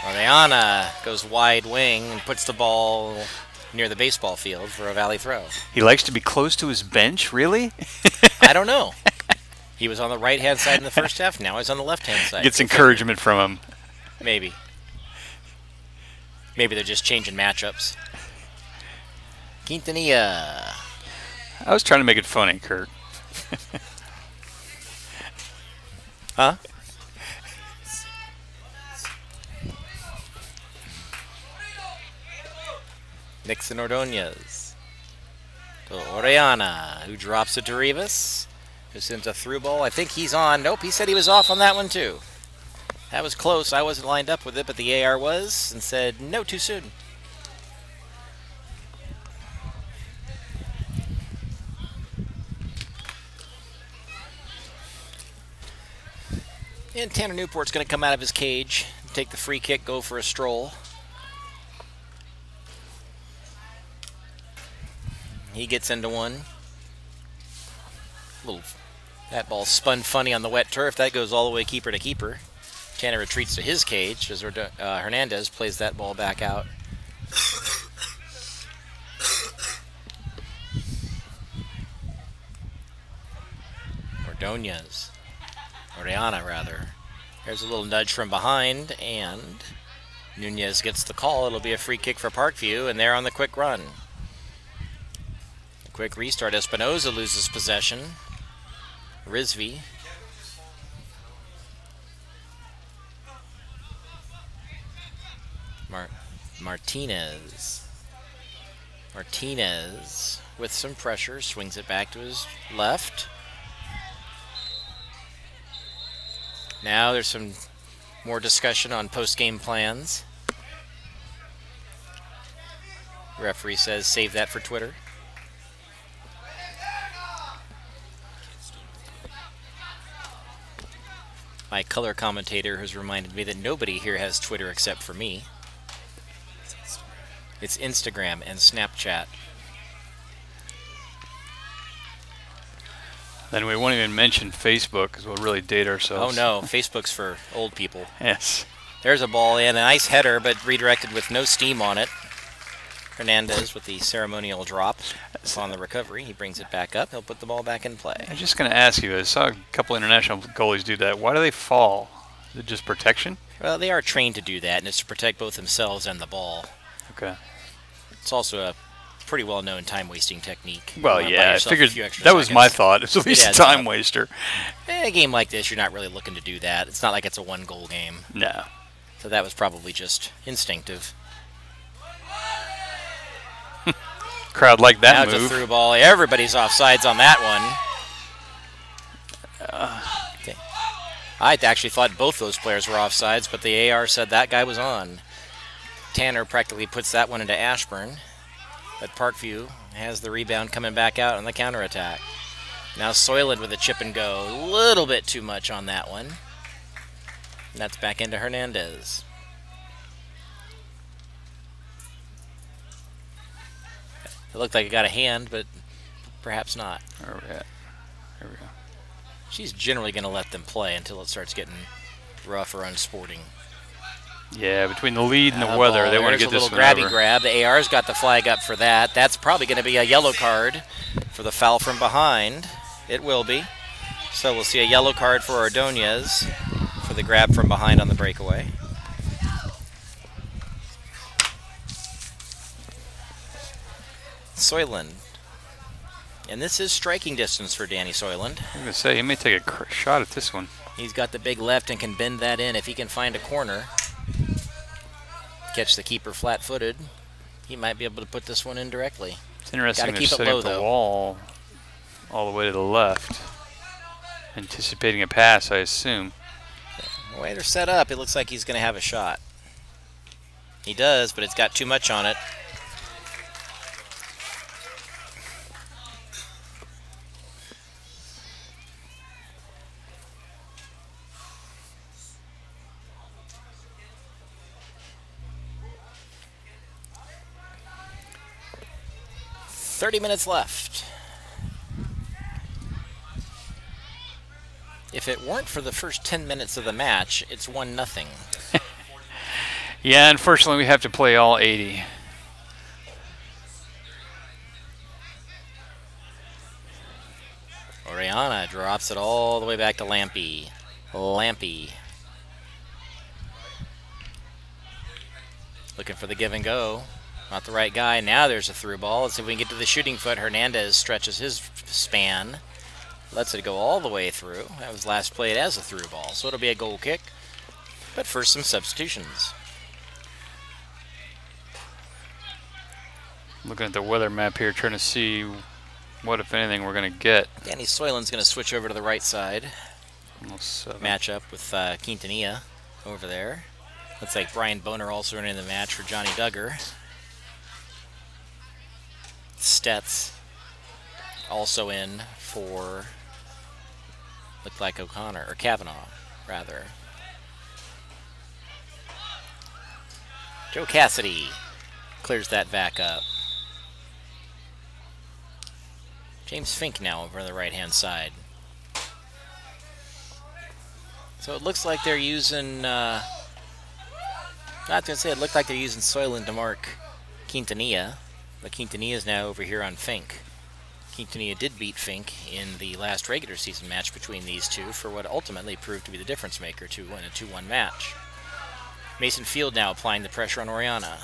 Orellana goes wide wing and puts the ball near the baseball field for a Valley throw. He likes to be close to his bench, really? I don't know. He was on the right-hand side in the first half. Now he's on the left-hand side. Gets encouragement from him. Maybe. Maybe they're just changing matchups. Quintanilla. I was trying to make it funny, Kurt. Huh? Nixon Ordonez to Orellana, who drops it to Rivas, who sends a through ball. I think he's on. Nope, he said he was off on that one too. That was close. I wasn't lined up with it, but the AR was and said, no, too soon. And Tanner Newport's going to come out of his cage, take the free kick, go for a stroll. He gets into one. That ball spun funny on the wet turf. That goes all the way keeper to keeper. Tanner retreats to his cage as Hernandez plays that ball back out. Ordonez. Orellana, rather. There's a little nudge from behind, and Nunez gets the call. It'll be a free kick for Parkview, and they're on the quick run. A quick restart. Espinoza loses possession. Rizvi. Martinez. Martinez, with some pressure, swings it back to his left. Now there's some more discussion on post-game plans. Referee says save that for Twitter. My color commentator has reminded me that nobody here has Twitter except for me. It's Instagram and Snapchat. Then we won't even mention Facebook because we'll really date ourselves. Oh no, Facebook's for old people. Yes. There's a ball in, a nice header, but redirected with no steam on it. Hernandez with the ceremonial drop on the recovery. He brings it back up. He'll put the ball back in play. I'm just going to ask you, I saw a couple international goalies do that. Why do they fall? Is it just protection? Well, they are trained to do that, and it's to protect both themselves and the ball. Okay. It's also a pretty well-known time-wasting technique. Well, Buy yeah, I yourself a figured few extra that was my seconds. thought. It's at least a adds time up. waster. A game like this, you're not really looking to do that. It's not like it's a one-goal game. No. So that was probably just instinctive. Crowd like that Now move. it's a through ball. Everybody's offsides on that one. Okay. I actually thought both those players were offsides, but the AR said that guy was on. Tanner practically puts that one into Ashburn, but Parkview has the rebound coming back out on the counterattack. Now Soylent with a chip and go. A little bit too much on that one. And that's back into Hernandez. It looked like it got a hand, but perhaps not. Where are we at? There we go. She's generally going to let them play until it starts getting rough or unsporting. Yeah, between the lead and the weather, they want to get this one There's a little grabby over. grab. The AR's got the flag up for that. That's probably going to be a yellow card for the foul from behind. It will be. So we'll see a yellow card for Ordonez for with a grab from behind on the breakaway. Soyland. And this is striking distance for Danny Soyland. I'm going to say, he may take a shot at this one. He's got the big left and can bend that in if he can find a corner. Catch the keeper flat-footed. He might be able to put this one in directly. It's interesting Gotta they're keep it setting low, up the though. wall all the way to the left. Anticipating a pass, I assume. The way they're set up, it looks like he's going to have a shot. He does, but it's got too much on it. .30 minutes left. If it weren't for the first 10 minutes of the match, it's 1-0. Yeah, unfortunately, we have to play all 80. Oriana drops it all the way back to Lampy. Lampy. Looking for the give and go. Not the right guy. Now there's a through ball. Let's see if we can get to the shooting foot. Hernandez stretches his span. Lets it go all the way through. That was last played as a through ball, so it'll be a goal kick. But first, some substitutions. Looking at the weather map here, trying to see what, if anything, we're going to get. Danny Soyland's going to switch over to the right side. Almost 7. Match up with Quintanilla over there. Looks like Brian Boner also running the match for Johnny Duggar. Stetz also in for, looked like O'Connor, or Kavanaugh, rather. Joe Cassidy clears that back up. James Fink now over on the right-hand side. So it looks like they're using, not going to say it looked like they're using Soyland to mark Quintanilla. But Quintanilla is now over here on Fink. Quintanilla did beat Fink in the last regular season match between these two for what ultimately proved to be the difference maker to win a 2-1 match. Mason Field now applying the pressure on Oriana.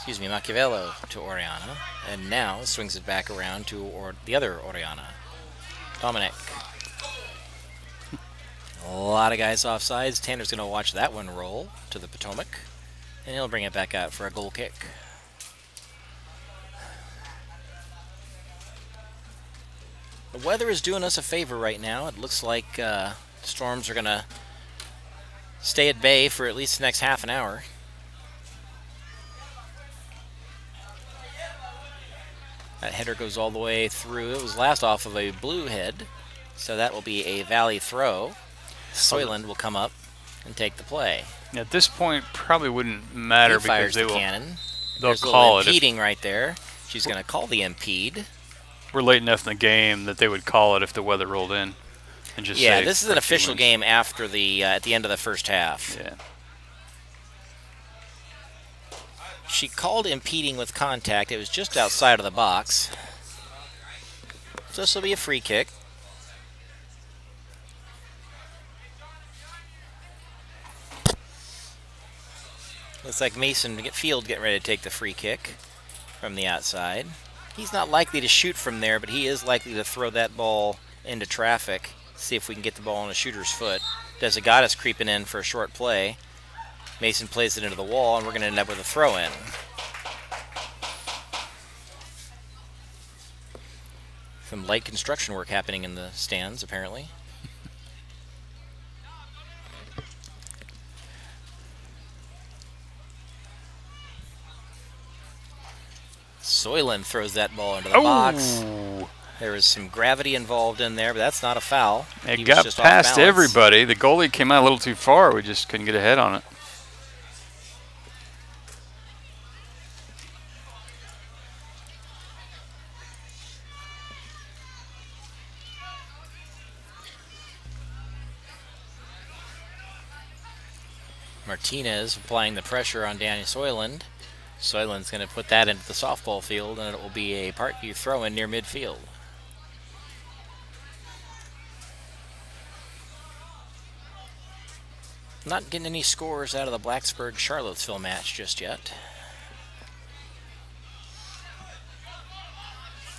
Machiavello to Oriana. And now swings it back around to the other Oriana. Dominic. A lot of guys offsides. Tanner's going to watch that one roll to the Potomac. And he'll bring it back out for a goal kick. The weather is doing us a favor right now. It looks like storms are going to stay at bay for at least the next half an hour. That header goes all the way through. It was last off of a blue head, so that will be a valley throw. Soyland will come up and take the play. At this point, probably wouldn't matter He fires because the cannon. they'll There's call it. impeding right there. She's going to call the impede. We're late enough in the game that they would call it if the weather rolled in, and just Yeah, say this is an official wins. game after the at the end of the first half. Yeah. She called impeding with contact. It was just outside of the box. So this will be a free kick. Looks like Mason Field getting ready to take the free kick from the outside. He's not likely to shoot from there, but he is likely to throw that ball into traffic. See if we can get the ball on a shooter's foot. Desagadas creeping in for a short play. Mason plays it into the wall, and we're going to end up with a throw-in. Some light construction work happening in the stands, apparently. Soyland throws that ball into the box. There was some gravity involved in there, but that's not a foul. It He was got just off past balance. everybody. The goalie came out a little too far. We just couldn't get a head on it. Martinez applying the pressure on Danny Soyland. Soyland's going to put that into the softball field, and it will be a Parkview throw-in near midfield. Not getting any scores out of the Blacksburg-Charlottesville match just yet.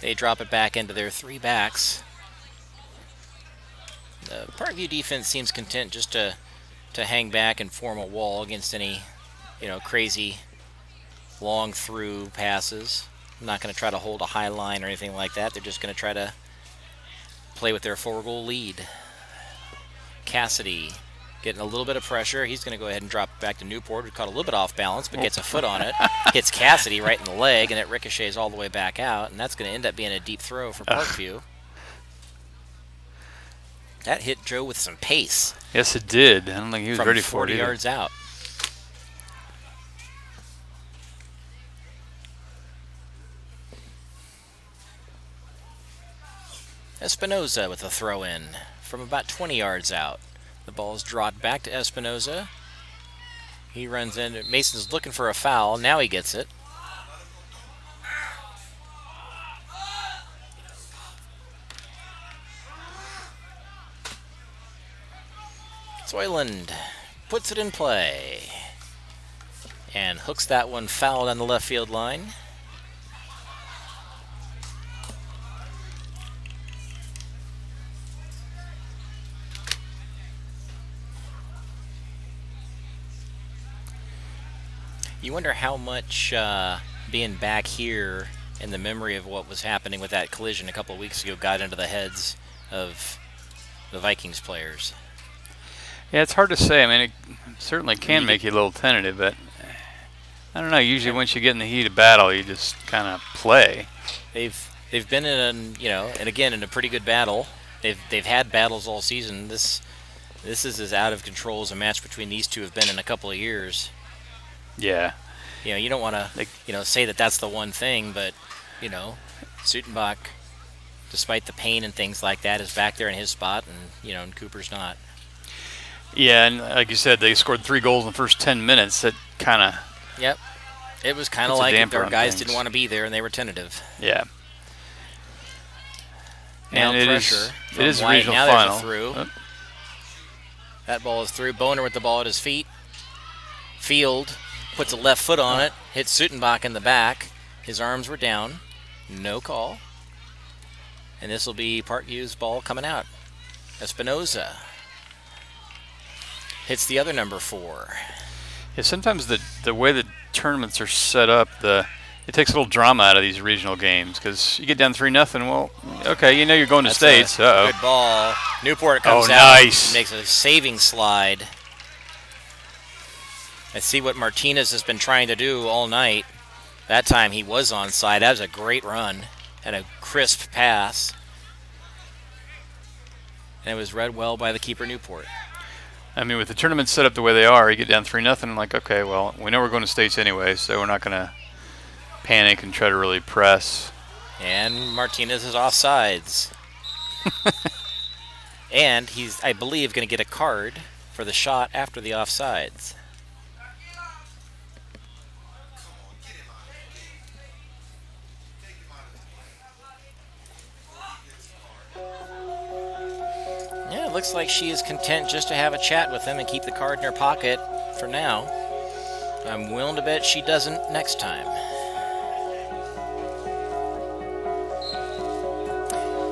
They drop it back into their 3 backs. The Parkview defense seems content just to hang back and form a wall against any, crazy long through passes. I'm not going to try to hold a high line or anything like that. They're just going to try to play with their 4-goal lead. Cassidy getting a little bit of pressure. He's going to go ahead and drop it back to Newport, who caught a little bit off balance, but gets a foot on it. Hits Cassidy right in the leg, and it ricochets all the way back out, and that's going to end up being a deep throw for Parkview. That hit Joe with some pace. Yes, it did. I don't think he was ready for it. 40 yards out. Espinoza with a throw-in from about 20 yards out. The ball's dropped back to Espinoza. He runs in. Mason's looking for a foul. Now he gets it. Soyland puts it in play and hooks that one foul on the left field line. You wonder how much being back here in the memory of what was happening with that collision a couple of weeks ago got into the heads of the Vikings players. Yeah, it's hard to say. I mean, it certainly can make you a little tentative, but I don't know. Usually once you get in the heat of battle, you just kind of play. They've been in, and again, in a pretty good battle. They've had battles all season. This is as out of control as a match between these two have been in a couple of years. Yeah. You don't want to, say that that's the one thing, but, Sutenbach, despite the pain and things like that, is back there in his spot, and Cooper's not. Yeah, and like you said, they scored 3 goals in the first 10 minutes. That kind of... Yep. It was kind of like their guys didn't want to be there, and they were tentative. Yeah. Now and pressure. It is a White. regional now final. Through. Oh. That ball is through. Boner with the ball at his feet. Field puts a left foot on it, hits Sutenbach in the back. His arms were down. No call. And this will be Parkview's ball coming out. Espinoza hits the other number 4. Yeah, sometimes the way the tournaments are set up, it takes a little drama out of these regional games because you get down 3-0. Well, okay, you're going to states. Good ball. Newport comes out. Nice. Makes a saving slide. I see what Martinez has been trying to do all night. That time he was onside. That was a great run and a crisp pass. And it was read well by the keeper, Newport. I mean, with the tournament set up the way they are, you get down 3-0 and like, okay, well, we know we're going to states anyway, so we're not going to panic and try to really press. And Martinez is offsides. And he's, I believe, going to get a card for the shot after the offsides. Yeah, it looks like she is content just to have a chat with him and keep the card in her pocket for now. I'm willing to bet she doesn't next time.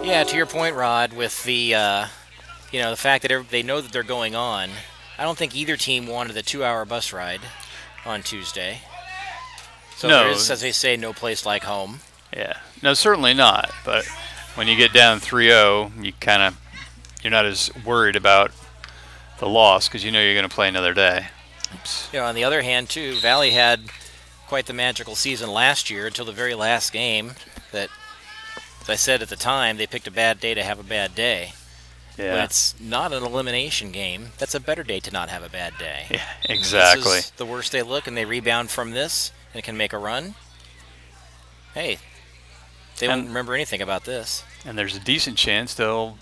Yeah, to your point, Rod, with the the fact that they know that they're going on. I don't think either team wanted the 2-hour bus ride on Tuesday. So no. there is, as they say, no place like home. Yeah, no, certainly not. But when you get down 3-0, you're not as worried about the loss because you know you're going to play another day. Oops. On the other hand, too, Valley had quite the magical season last year until the very last game that, as I said at the time, they picked a bad day to have a bad day. Yeah. When it's not an elimination game, that's a better day to not have a bad day. Yeah, exactly. This is the worst they look, and they rebound from this and can make a run. Hey, they won't remember anything about this. And there's a decent chance they'll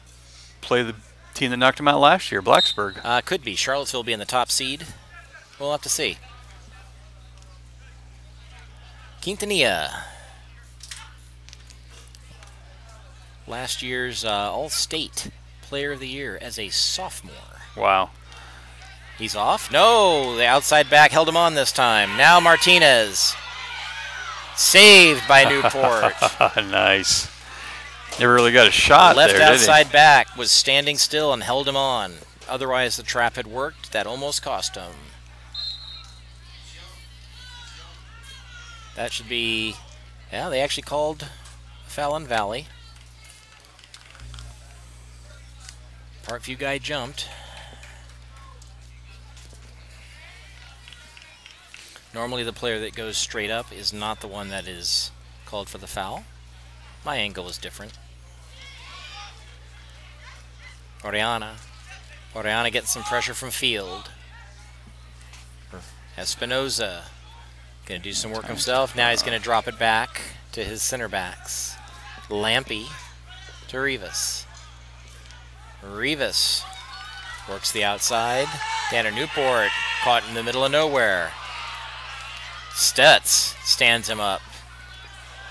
play the team that knocked them out last year, Blacksburg. Could be. Charlottesville will be in the top seed. We'll have to see. Quintanilla. Last year's All-State Player of the Year as a sophomore. Wow. He's off. No, the outside back held him on this time. Now Martinez. Saved by Newport. Nice. Never really got a shot Left there, outside back was standing still and held him on. Otherwise, the trap had worked. That almost cost him. That should be... Yeah, they actually called a foul on Valley. Parkview guy jumped. Normally the player that goes straight up is not the one that is called for the foul. My angle is different. Oriana. Oriana gets some pressure from field. Espinoza. Going to do some work himself. Now he's going to drop it back to his center backs. Lampy to Rivas. Rivas works the outside. Tanner Newport caught in the middle of nowhere. Stutz stands him up.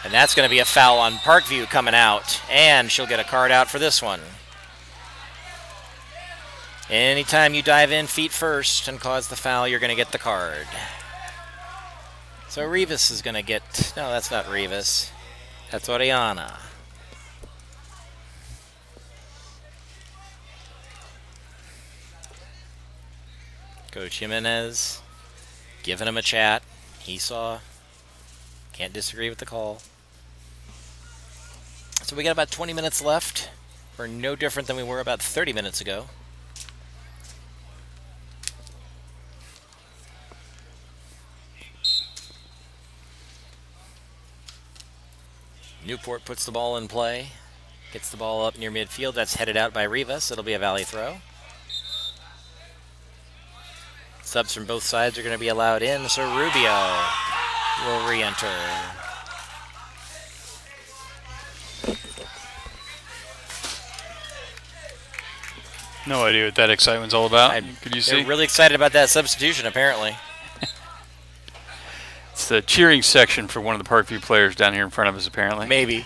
And that's going to be a foul on Parkview coming out. And she'll get a card out for this one. Anytime you dive in feet first and cause the foul, you're going to get the card. So Rivas is going to get... No, that's not Rivas. That's Oriana. Coach Jimenez giving him a chat. He saw. Can't disagree with the call. So we got about 20 minutes left. We're no different than we were about 30 minutes ago. Newport puts the ball in play. Gets the ball up near midfield. That's headed out by Rivas. It'll be a Valley throw. Subs from both sides are going to be allowed in, so Rubio will re-enter. No idea what that excitement's all about. Could you see? They're really excited about that substitution, apparently. It's the cheering section for one of the Parkview players down here in front of us, apparently. Maybe.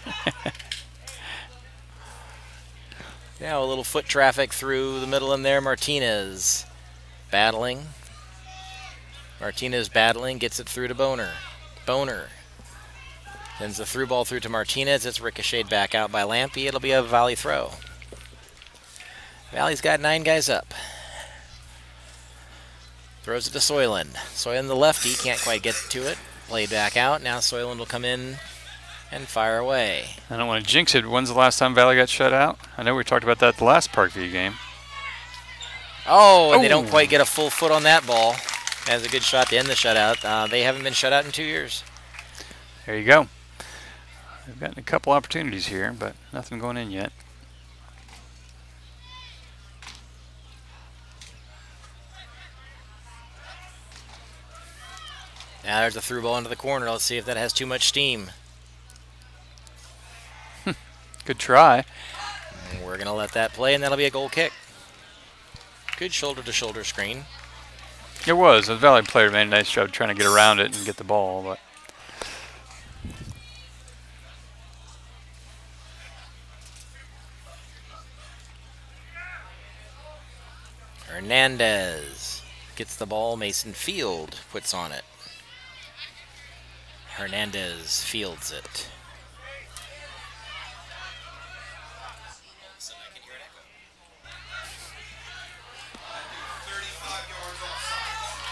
Now a little foot traffic through the middle in there. Martinez battling. Martinez battling, gets it through to Boner. Boner sends the through ball through to Martinez. It's ricocheted back out by Lampy. It'll be a Valley throw. Valley's got 9 guys up. Throws it to Soyland. Soyland, the lefty, can't quite get to it. Played back out. Now Soyland will come in and fire away. I don't want to jinx it. When's the last time Valley got shut out? I know we talked about that the last Parkview game. Oh, and they don't quite get a full foot on that ball. Has a good shot to end the shutout. They haven't been shut out in 2 years. There you go. We've gotten a couple opportunities here, but nothing going in yet. Now there's a through ball into the corner. Let's see if that has too much steam. Good try. And we're going to let that play, and that'll be a goal kick. Good shoulder-to-shoulder screen. It was. The Valley player made a nice job trying to get around it and get the ball, but Hernandez gets the ball. Mason Field puts on it. Hernandez fields it.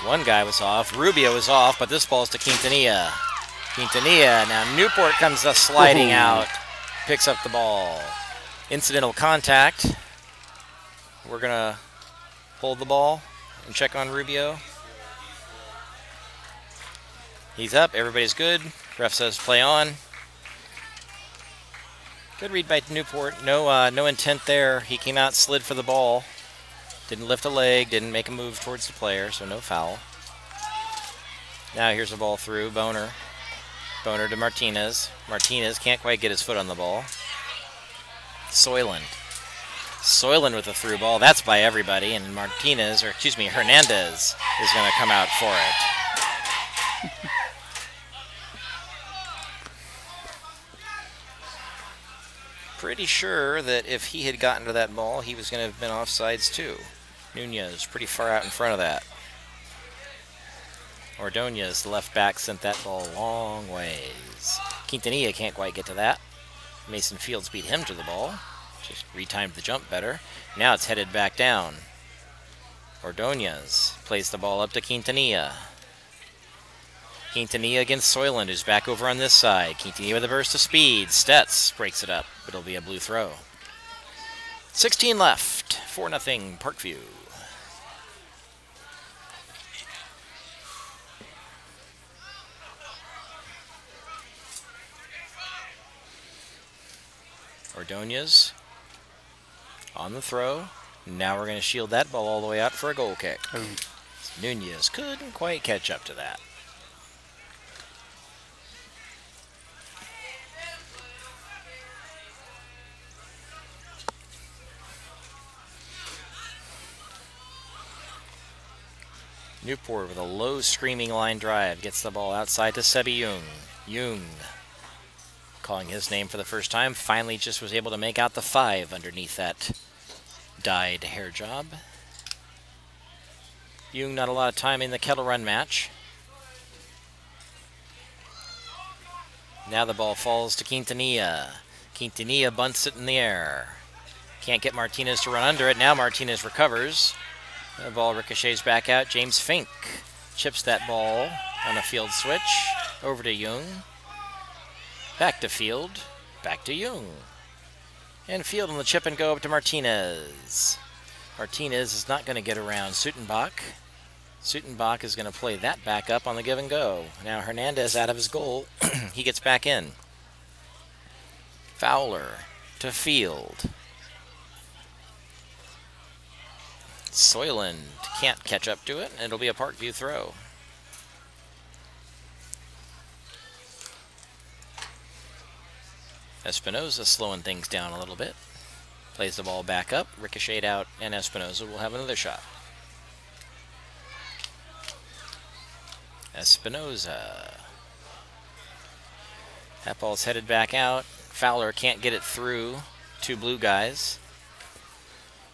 One guy was off. Rubio was off, but this ball's to Quintanilla. Quintanilla. Now Newport comes sliding out. Picks up the ball. Incidental contact. We're going to hold the ball and check on Rubio. He's up. Everybody's good. Ref says play on. Good read by Newport. No intent there. He came out, slid for the ball. Didn't lift a leg, didn't make a move towards the player, so no foul. Now here's the ball through. Boner. Boner to Martinez. Martinez can't quite get his foot on the ball. Soyland. Soyland with a through ball. That's by everybody, and Hernandez is going to come out for it. Pretty sure that if he had gotten to that ball, he was going to have been offsides too. Nunez pretty far out in front of that. Ordonez, the left back, sent that ball a long ways. Quintanilla can't quite get to that. Mason Fields beat him to the ball. Just retimed the jump better. Now it's headed back down. Ordonez plays the ball up to Quintanilla. Quintanilla against Soyland, who's back over on this side. Quintanilla with a burst of speed. Stetz breaks it up. It'll be a blue throw. 16 left. 4-0 Parkview. Ordonez on the throw. Now we're going to shield that ball all the way out for a goal kick. Ooh. Nunez couldn't quite catch up to that. Newport with a low screaming line drive gets the ball outside to Sebi Jung. Jung, calling his name for the first time, finally just was able to make out the 5 underneath that dyed hair job. Jung not a lot of time in the kettle run match. Now the ball falls to Quintanilla. Quintanilla bunts it in the air. Can't get Martinez to run under it. Now Martinez recovers. The ball ricochets back out. James Fink chips that ball on a field switch. Over to Jung. Back to Field. Back to Jung. And Field on the chip and go up to Martinez. Martinez is not going to get around Sutenbach. Sutenbach is going to play that back up on the give and go. Now Hernandez out of his goal. He gets back in. Fowler to Field. Soyland can't catch up to it, and it'll be a Parkview throw. Espinoza slowing things down a little bit. Plays the ball back up, ricocheted out, and Espinoza will have another shot. Espinoza. That ball's headed back out. Fowler can't get it through. 2 blue guys.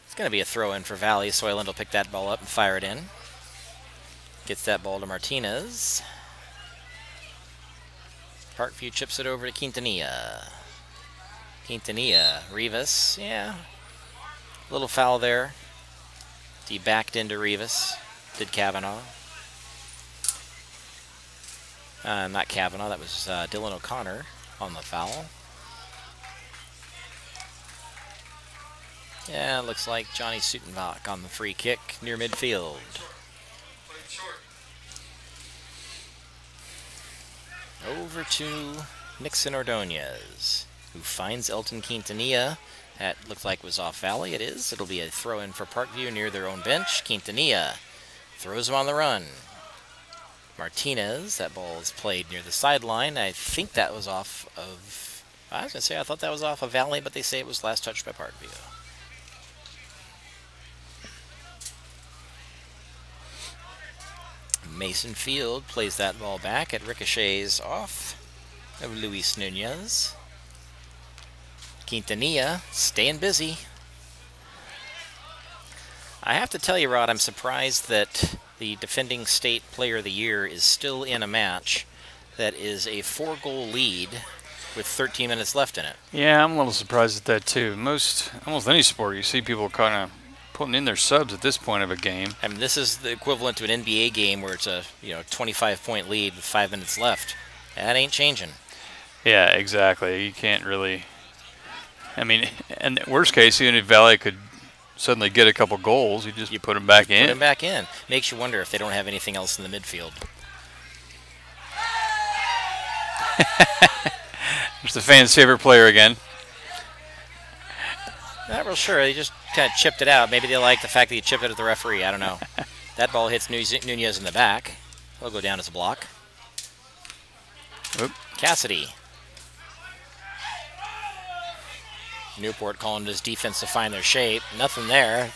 It's going to be a throw-in for Valley. Soyland will pick that ball up and fire it in. Gets that ball to Martinez. Parkview chips it over to Quintanilla. Quintanilla, Rivas, yeah. Little foul there. He backed into Rivas. Did Kavanaugh. Not Kavanaugh, that was Dylan O'Connor on the foul. Yeah, it looks like Johnny Sutenbach on the free kick near midfield. Over to Nixon Ordonez, who finds Elton Quintanilla. That looked like was off Valley. It is. It'll be a throw-in for Parkview near their own bench. Quintanilla throws him on the run. Martinez, that ball is played near the sideline. I think that was off of... I was going to say I thought that was off of Valley, but they say it was last touched by Parkview. Mason Field plays that ball back. It ricochets off of Luis Nunez. Quintanilla staying busy. I have to tell you, Rod, I'm surprised that the defending state player of the year is still in a match that is a 4-goal lead with 13 minutes left in it. Yeah, I'm a little surprised at that too. Almost any sport, you see people kind of putting in their subs at this point of a game. I mean, this is the equivalent to an NBA game where it's a 25-point lead with 5 minutes left. That ain't changing. Yeah, exactly. You can't really. I mean, and worst case, even if Valley could suddenly get a couple goals, you put them back in. Put them back in. Makes you wonder if they don't have anything else in the midfield. There's the fans' favorite player again. Not real sure. They just kind of chipped it out. Maybe they like the fact that he chipped it at the referee. I don't know. That ball hits Nunez in the back. He'll go down as a block. Oop. Cassidy. Newport calling to his defense to find their shape. Nothing there.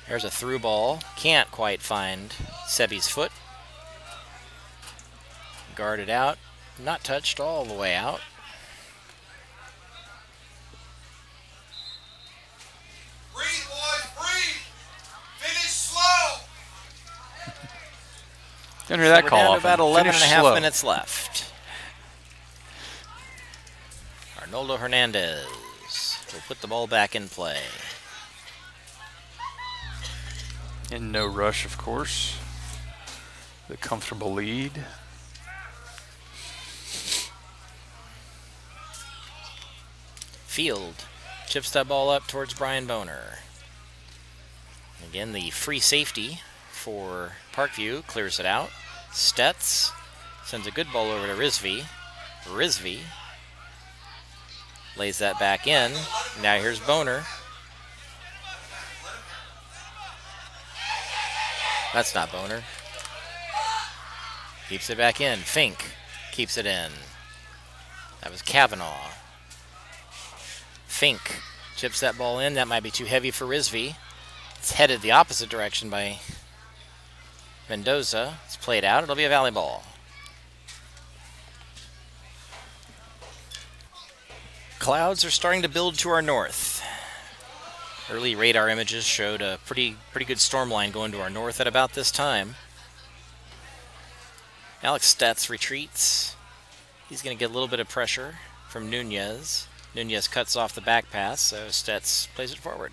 There's a through ball. Can't quite find Sebi's foot. Guarded out. Not touched all the way out. Breathe water. Don't hear that we're call down to often. about 11 Finish and a half slow. minutes left. Arnoldo Hernandez will put the ball back in play. In no rush, of course. The comfortable lead. Field chips that ball up towards Brian Boner. Again, the free safety for Parkview clears it out. Stetz sends a good ball over to Rizvi. Rizvi lays that back in. Now here's Boner. That's not Boner. Keeps it back in. Fink keeps it in. That was Kavanaugh. Fink chips that ball in. That might be too heavy for Rizvi. It's headed the opposite direction by Mendoza. It's played out. It'll be a valley ball. Clouds are starting to build to our north. Early radar images showed a pretty good storm line going to our north at about this time. Alex Stetz retreats. He's going to get a little bit of pressure from Nunez. Nunez cuts off the back pass, so Stetz plays it forward.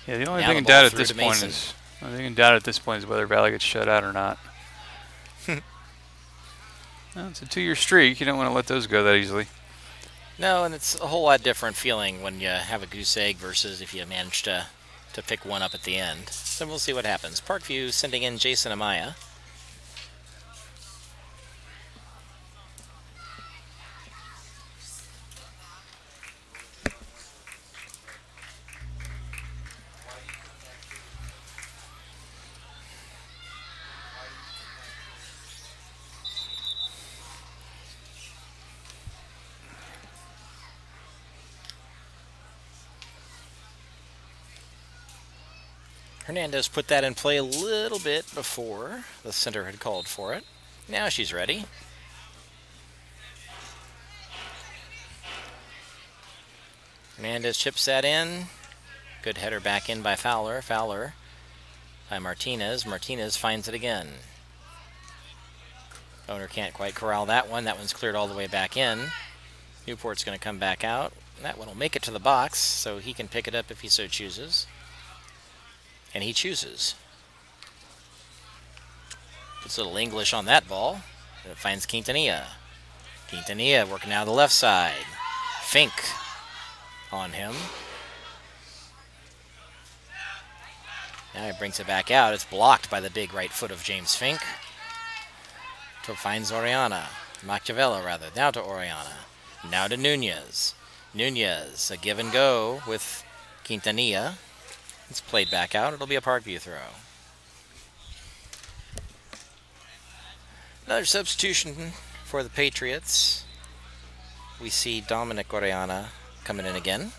Yeah, the only Now thing the in ball doubt at through this to point Mason. is whether Valley gets shut out or not. Well, it's a 2-year streak. You don't want to let those go that easily. No, and it's a whole lot different feeling when you have a goose egg versus if you manage to pick one up at the end. So we'll see what happens. Parkview sending in Jason Amaya. Hernandez put that in play a little bit before the center had called for it. Now she's ready. Hernandez chips that in. Good header back in by Fowler. Fowler by Martinez. Martinez finds it again. Owner can't quite corral that one. That one's cleared all the way back in. Newport's going to come back out. That one will make it to the box, so he can pick it up if he so chooses. And he chooses. Puts a little English on that ball. And it finds Quintanilla. Quintanilla working out of the left side. Fink on him. Now he brings it back out. It's blocked by the big right foot of James Fink. So finds Oriana. Machiavello, rather. Now to Oriana. Now to Nunez. Nunez, a give and go with Quintanilla. It's played back out. It'll be a Parkview throw. Another substitution for the Patriots. We see Dominic Oriana coming in again.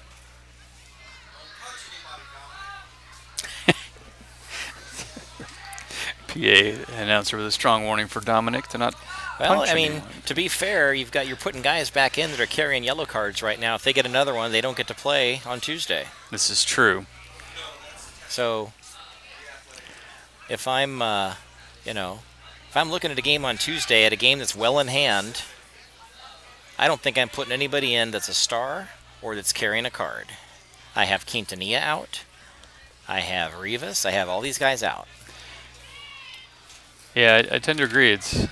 PA announcer with a strong warning for Dominic to not Well, punch I mean, anyone. to be fair, you're putting guys back in that are carrying yellow cards right now. If they get another one, they don't get to play on Tuesday. This is true. So, if I'm, if I'm looking at a game on Tuesday, at a game that's well in hand, I don't think I'm putting anybody in that's a star or that's carrying a card. I have Quintanilla out. I have Rivas. I have all these guys out. Yeah, I tend to agree. It's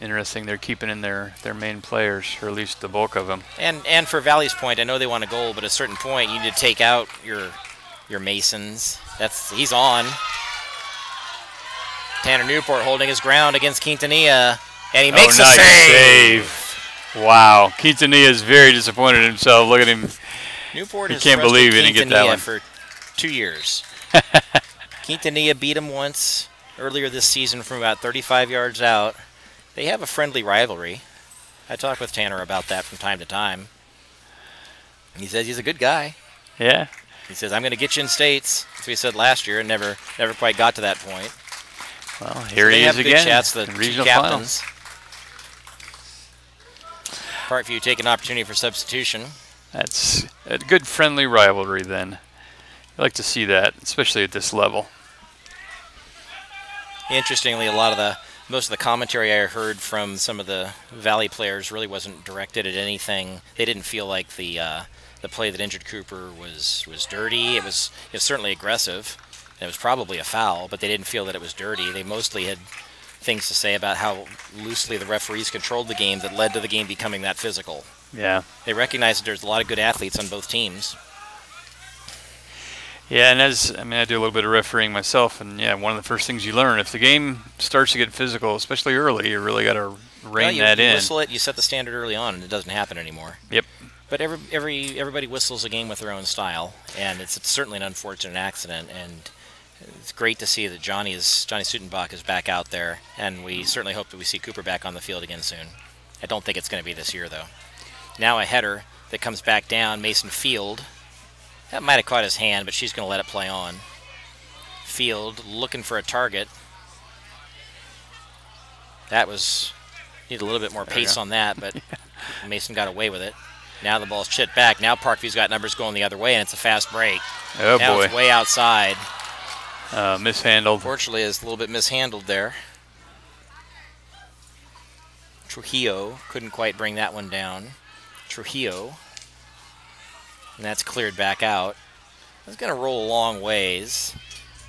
interesting they're keeping in their main players, or at least the bulk of them. And for Valley's point, I know they want a goal, but at a certain point, you need to take out your Masons. He's on. Tanner Newport holding his ground against Quintanilla, and he makes a nice save. Wow, Quintanilla is very disappointed in himself. Look at him. Newport He has can't believe he trusted didn't get that Quintanilla one. for 2 years. Quintanilla beat him once earlier this season from about 35 yards out. They have a friendly rivalry. I talk with Tanner about that from time to time. He says he's a good guy. Yeah. He says, I'm going to get you in states. That's what he said last year and never quite got to that point. Well, here They he have is good again chats, the in two regional captains. finals. Parkview take an opportunity for substitution. That's a good friendly rivalry then. I like to see that, especially at this level. Interestingly, most of the commentary I heard from some of the Valley players really wasn't directed at anything. They didn't feel like the play that injured Cooper was dirty. It was certainly aggressive. It was probably a foul, but they didn't feel that it was dirty. They mostly had things to say about how loosely the referees controlled the game that led to the game becoming that physical. Yeah. They recognize that there's a lot of good athletes on both teams. Yeah, and I do a little bit of refereeing myself, and yeah, one of the first things you learn, if the game starts to get physical, especially early, you really got to rein that in. You whistle it, you set the standard early on, and it doesn't happen anymore. Yep. But everybody whistles a game with their own style, and it's certainly an unfortunate accident, and it's great to see that Johnny Sutenbach is back out there, and we certainly hope that we see Cooper back on the field again soon. I don't think it's going to be this year, though. Now a header that comes back down, Mason Field. That might have caught his hand, but she's going to let it play on. Field looking for a target. That was, need a little bit more pace on that, but Mason got away with it. Now the ball's chipped back. Now Parkview's got numbers going the other way, and it's a fast break. Oh, now boy. It's way outside. Mishandled. Fortunately, it's a little bit mishandled there. Trujillo couldn't quite bring that one down. Trujillo. And that's cleared back out. It's going to roll a long ways.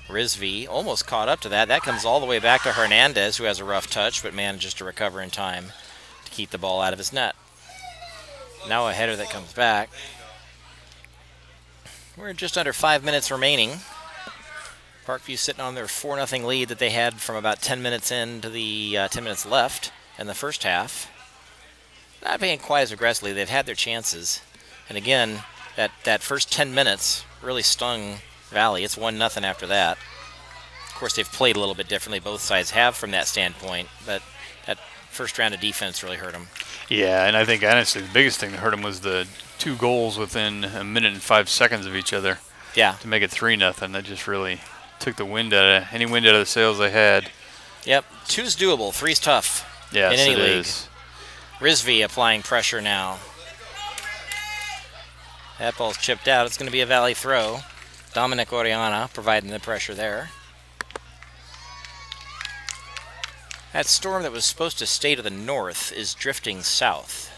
Rizvi almost caught up to that. That comes all the way back to Hernandez, who has a rough touch, but manages to recover in time to keep the ball out of his net. Now a header that comes back. We're just under 5 minutes remaining. Parkview sitting on their 4-0 lead that they had from about 10 minutes in to the 10 minutes left in the first half. Not playing quite as aggressively. They've had their chances. And again, that first 10 minutes really stung Valley. It's 1-0 after that. Of course, they've played a little bit differently. Both sides have from that standpoint, but that first round of defense really hurt them. Yeah, and I think honestly the biggest thing that hurt them was the 2 goals within a minute and 5 seconds of each other. Yeah. To make it 3-0. That just really took the wind out of any wind out of the sails they had. Yep. 2's doable. 3's tough. Yes, in any it league. is. Rizvi applying pressure now. That ball's chipped out. It's going to be a Valley throw. Dominic Oriana providing the pressure there. That storm that was supposed to stay to the north is drifting south.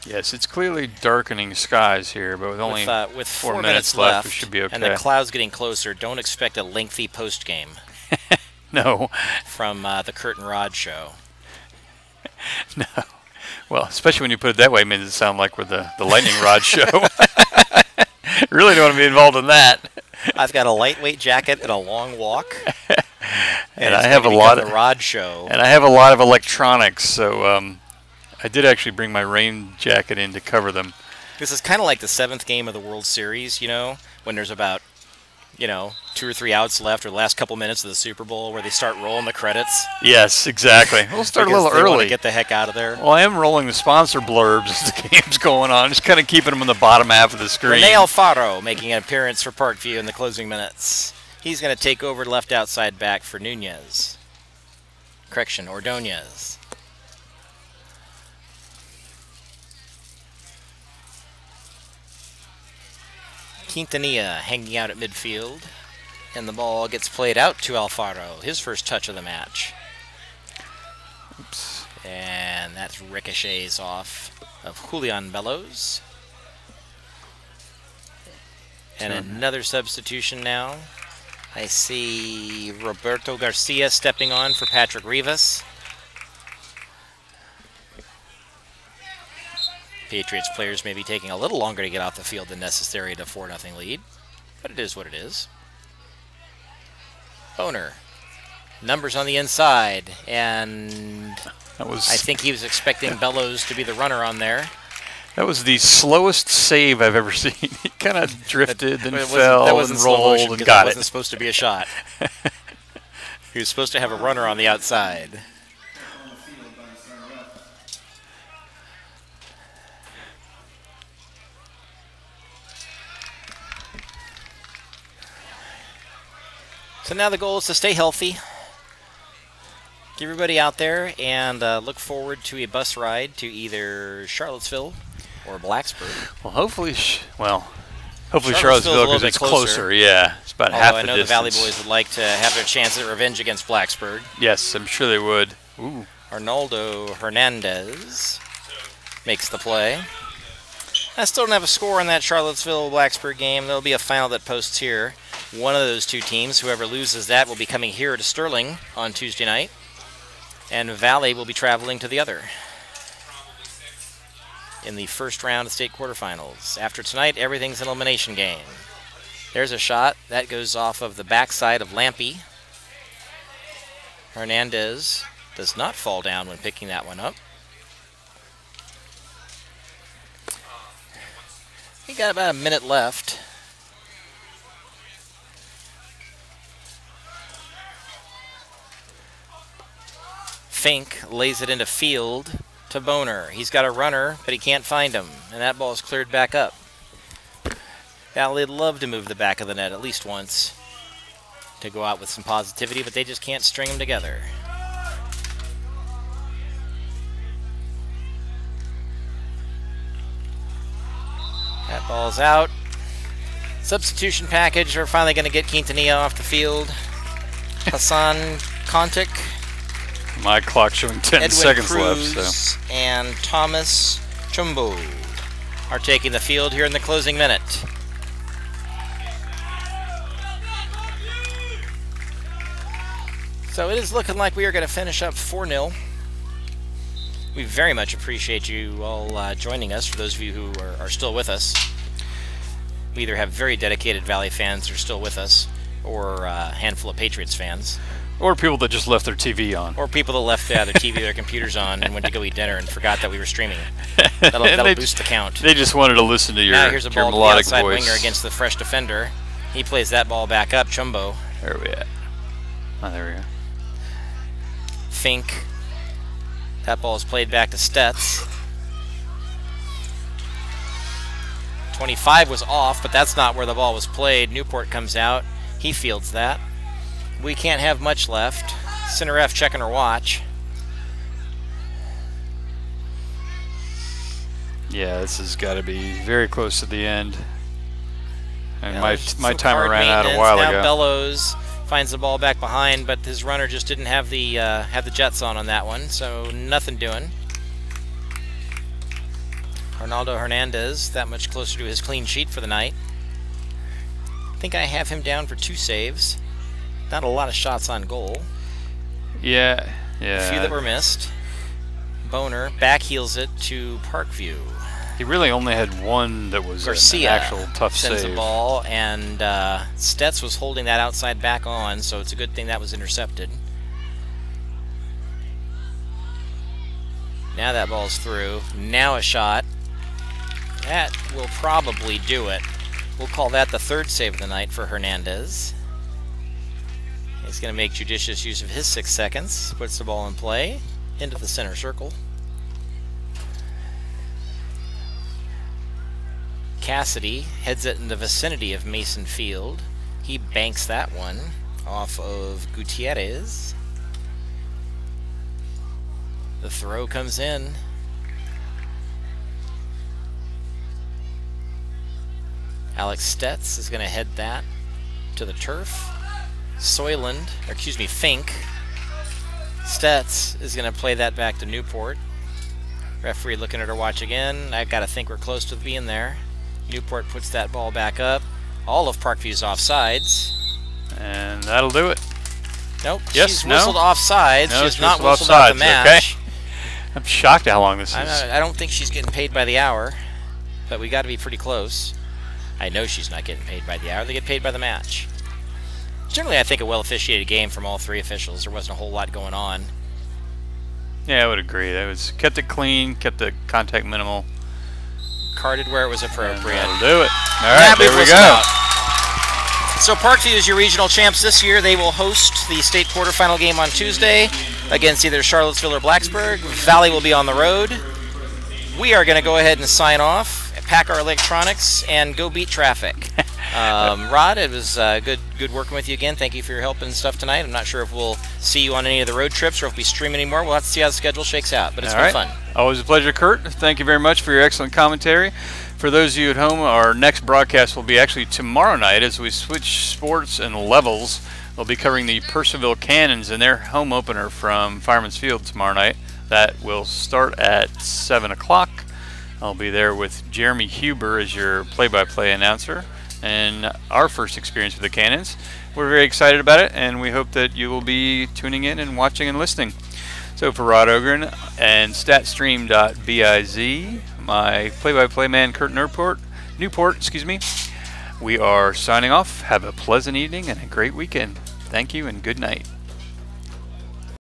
Yes, it's clearly darkening skies here, but with only with 4 minutes left, we should be okay. And the clouds getting closer. Don't expect a lengthy post game. No. From the Curtin Rod show. No. Well, especially when you put it that way, it makes it sound like we're the Lightning Rod show. Really don't want to be involved in that. I've got a lightweight jacket and a long walk. And I have a lot of the Rod show. And I have a lot of electronics, so I did actually bring my rain jacket in to cover them. This is kind of like the 7th game of the World Series, you know, when there's about, 2 or 3 outs left, or the last couple minutes of the Super Bowl, where they start rolling the credits. Yes, exactly. We'll start a little they want early. To get the heck out of there. Well, I am rolling the sponsor blurbs as the game's going on, just kind of keeping them on the bottom half of the screen. Rene Alfaro making an appearance for Parkview in the closing minutes. He's going to take over left outside back for Nunez. Correction, Ordonez. Quintanilla hanging out at midfield. And the ball gets played out to Alfaro, his first touch of the match. Oops. And that ricochets off of Julian Bellows. And another substitution now. I see Roberto Garcia stepping on for Patrick Rivas. Patriots players may be taking a little longer to get off the field than necessary to 4-0 lead, but it is what it is. Boner. Numbers on the inside, and I think he was expecting Bellows to be the runner on there. That was the slowest save I've ever seen. He kind of drifted and fell and rolled and got that it. wasn't supposed to be a shot. He was supposed to have a runner on the outside. So now the goal is to stay healthy. Get everybody out there and look forward to a bus ride to either Charlottesville or Blacksburg. Well, hopefully Charlottesville because it's closer. Yeah. about Although half I the know distance. the Valley Boys would like to have their chance at revenge against Blacksburg. Yes, I'm sure they would. Ooh. Arnaldo Hernandez makes the play. I still don't have a score on that Charlottesville-Blacksburg game. There'll be a final that posts here. One of those two teams, whoever loses that, will be coming here to Sterling on Tuesday night. And Valley will be traveling to the other in the first round of state quarterfinals. After tonight, everything's an elimination game. There's a shot. That goes off of the backside of Lampy. Hernandez does not fall down when picking that one up. We got about a minute left. Fink lays it into field to Boner. He's got a runner, but he can't find him, and that ball is cleared back up. Valley'd love to move the back of the net at least once to go out with some positivity, but they just can't string them together. That ball's out. Substitution package. We're finally going to get Quintanilla off the field. Hassan Kontik, My clock showing 10 Edwin seconds Cruz, left. So and Thomas Chumbo are taking the field here in the closing minute. So it is looking like we are going to finish up 4-0. We very much appreciate you all joining us, for those of you who are still with us. We either have very dedicated Valley fans who are still with us, or a handful of Patriots fans. or people that just left their TV on. Or people that left their TV, their computers on, and went to go eat dinner and forgot that we were streaming. That'll boost the count. They just wanted to listen to your, now here's a ball to the melodic outside voice. winger against the fresh defender. He plays that ball back up, Chumbo. Where are we at? Oh, there we go. Fink. That ball is played back to Stetz. 25 was off, but that's not where the ball was played. Newport comes out. He fields that. We can't have much left. Center F checking her watch. Yeah, this has got to be very close to the end. And Yeah, my some timer card ran out a maintenance. while now ago. Bellows finds the ball back behind, but his runner just didn't have the jets on that one, so nothing doing. Arnaldo Hernandez, that much closer to his clean sheet for the night. I think I have him down for 2 saves. Not a lot of shots on goal. Yeah. A few that were missed. Boner backheels it to Parkview. He really only had one that was Garcia an actual tough sends save. the ball, and Stetz was holding that outside back on, so it's a good thing that was intercepted. Now that ball's through. Now a shot. That will probably do it. We'll call that the 3rd save of the night for Hernandez. He's going to make judicious use of his 6 seconds. Puts the ball in play into the center circle. Cassidy heads it in the vicinity of Mason Field. He banks that one off of Gutierrez. The throw comes in. Alex Stetz is going to head that to the turf. Fink. Stetz is going to play that back to Newport. Referee looking at her watch again. I've got to think we're close to being there. Newport puts that ball back up. All of Parkview's offsides. And that'll do it. Nope. Yes, she's no? whistled offsides. No, she's she's not whistled whistled out the offsides, match. okay. I'm shocked at how long this is. I don't think she's getting paid by the hour, but we got to be pretty close. I know she's not getting paid by the hour. They get paid by the match. Generally, I think a well-officiated game from all 3 officials. There wasn't a whole lot going on. Yeah, I would agree. That was kept it clean, kept the contact minimal. Carded where it was appropriate. That'll do it. All right, there we go. So Parkview is your regional champs this year. They will host the state quarterfinal game on Tuesday against either Charlottesville or Blacksburg. Valley will be on the road. We are going to go ahead and sign off, pack our electronics, and go beat traffic. Rod, it was good working with you again. Thank you for your help and stuff tonight. I'm not sure if we'll see you on any of the road trips or if we stream anymore. We'll have to see how the schedule shakes out, but it's been fun. Always a pleasure, Kurt. Thank you very much for your excellent commentary. For those of you at home, our next broadcast will be actually tomorrow night as we switch sports and levels. We'll be covering the Purcellville Cannons and their home opener from Fireman's Field tomorrow night. That will start at 7 o'clock. I'll be there with Jeremy Huber as your play-by-play announcer and our first experience with the Cannons. We're very excited about it, and we hope that you will be tuning in and watching and listening. So for Rod Ogren and statstream.biz, my play-by-play man Kurt Newport, we are signing off. Have a pleasant evening and a great weekend. Thank you and good night.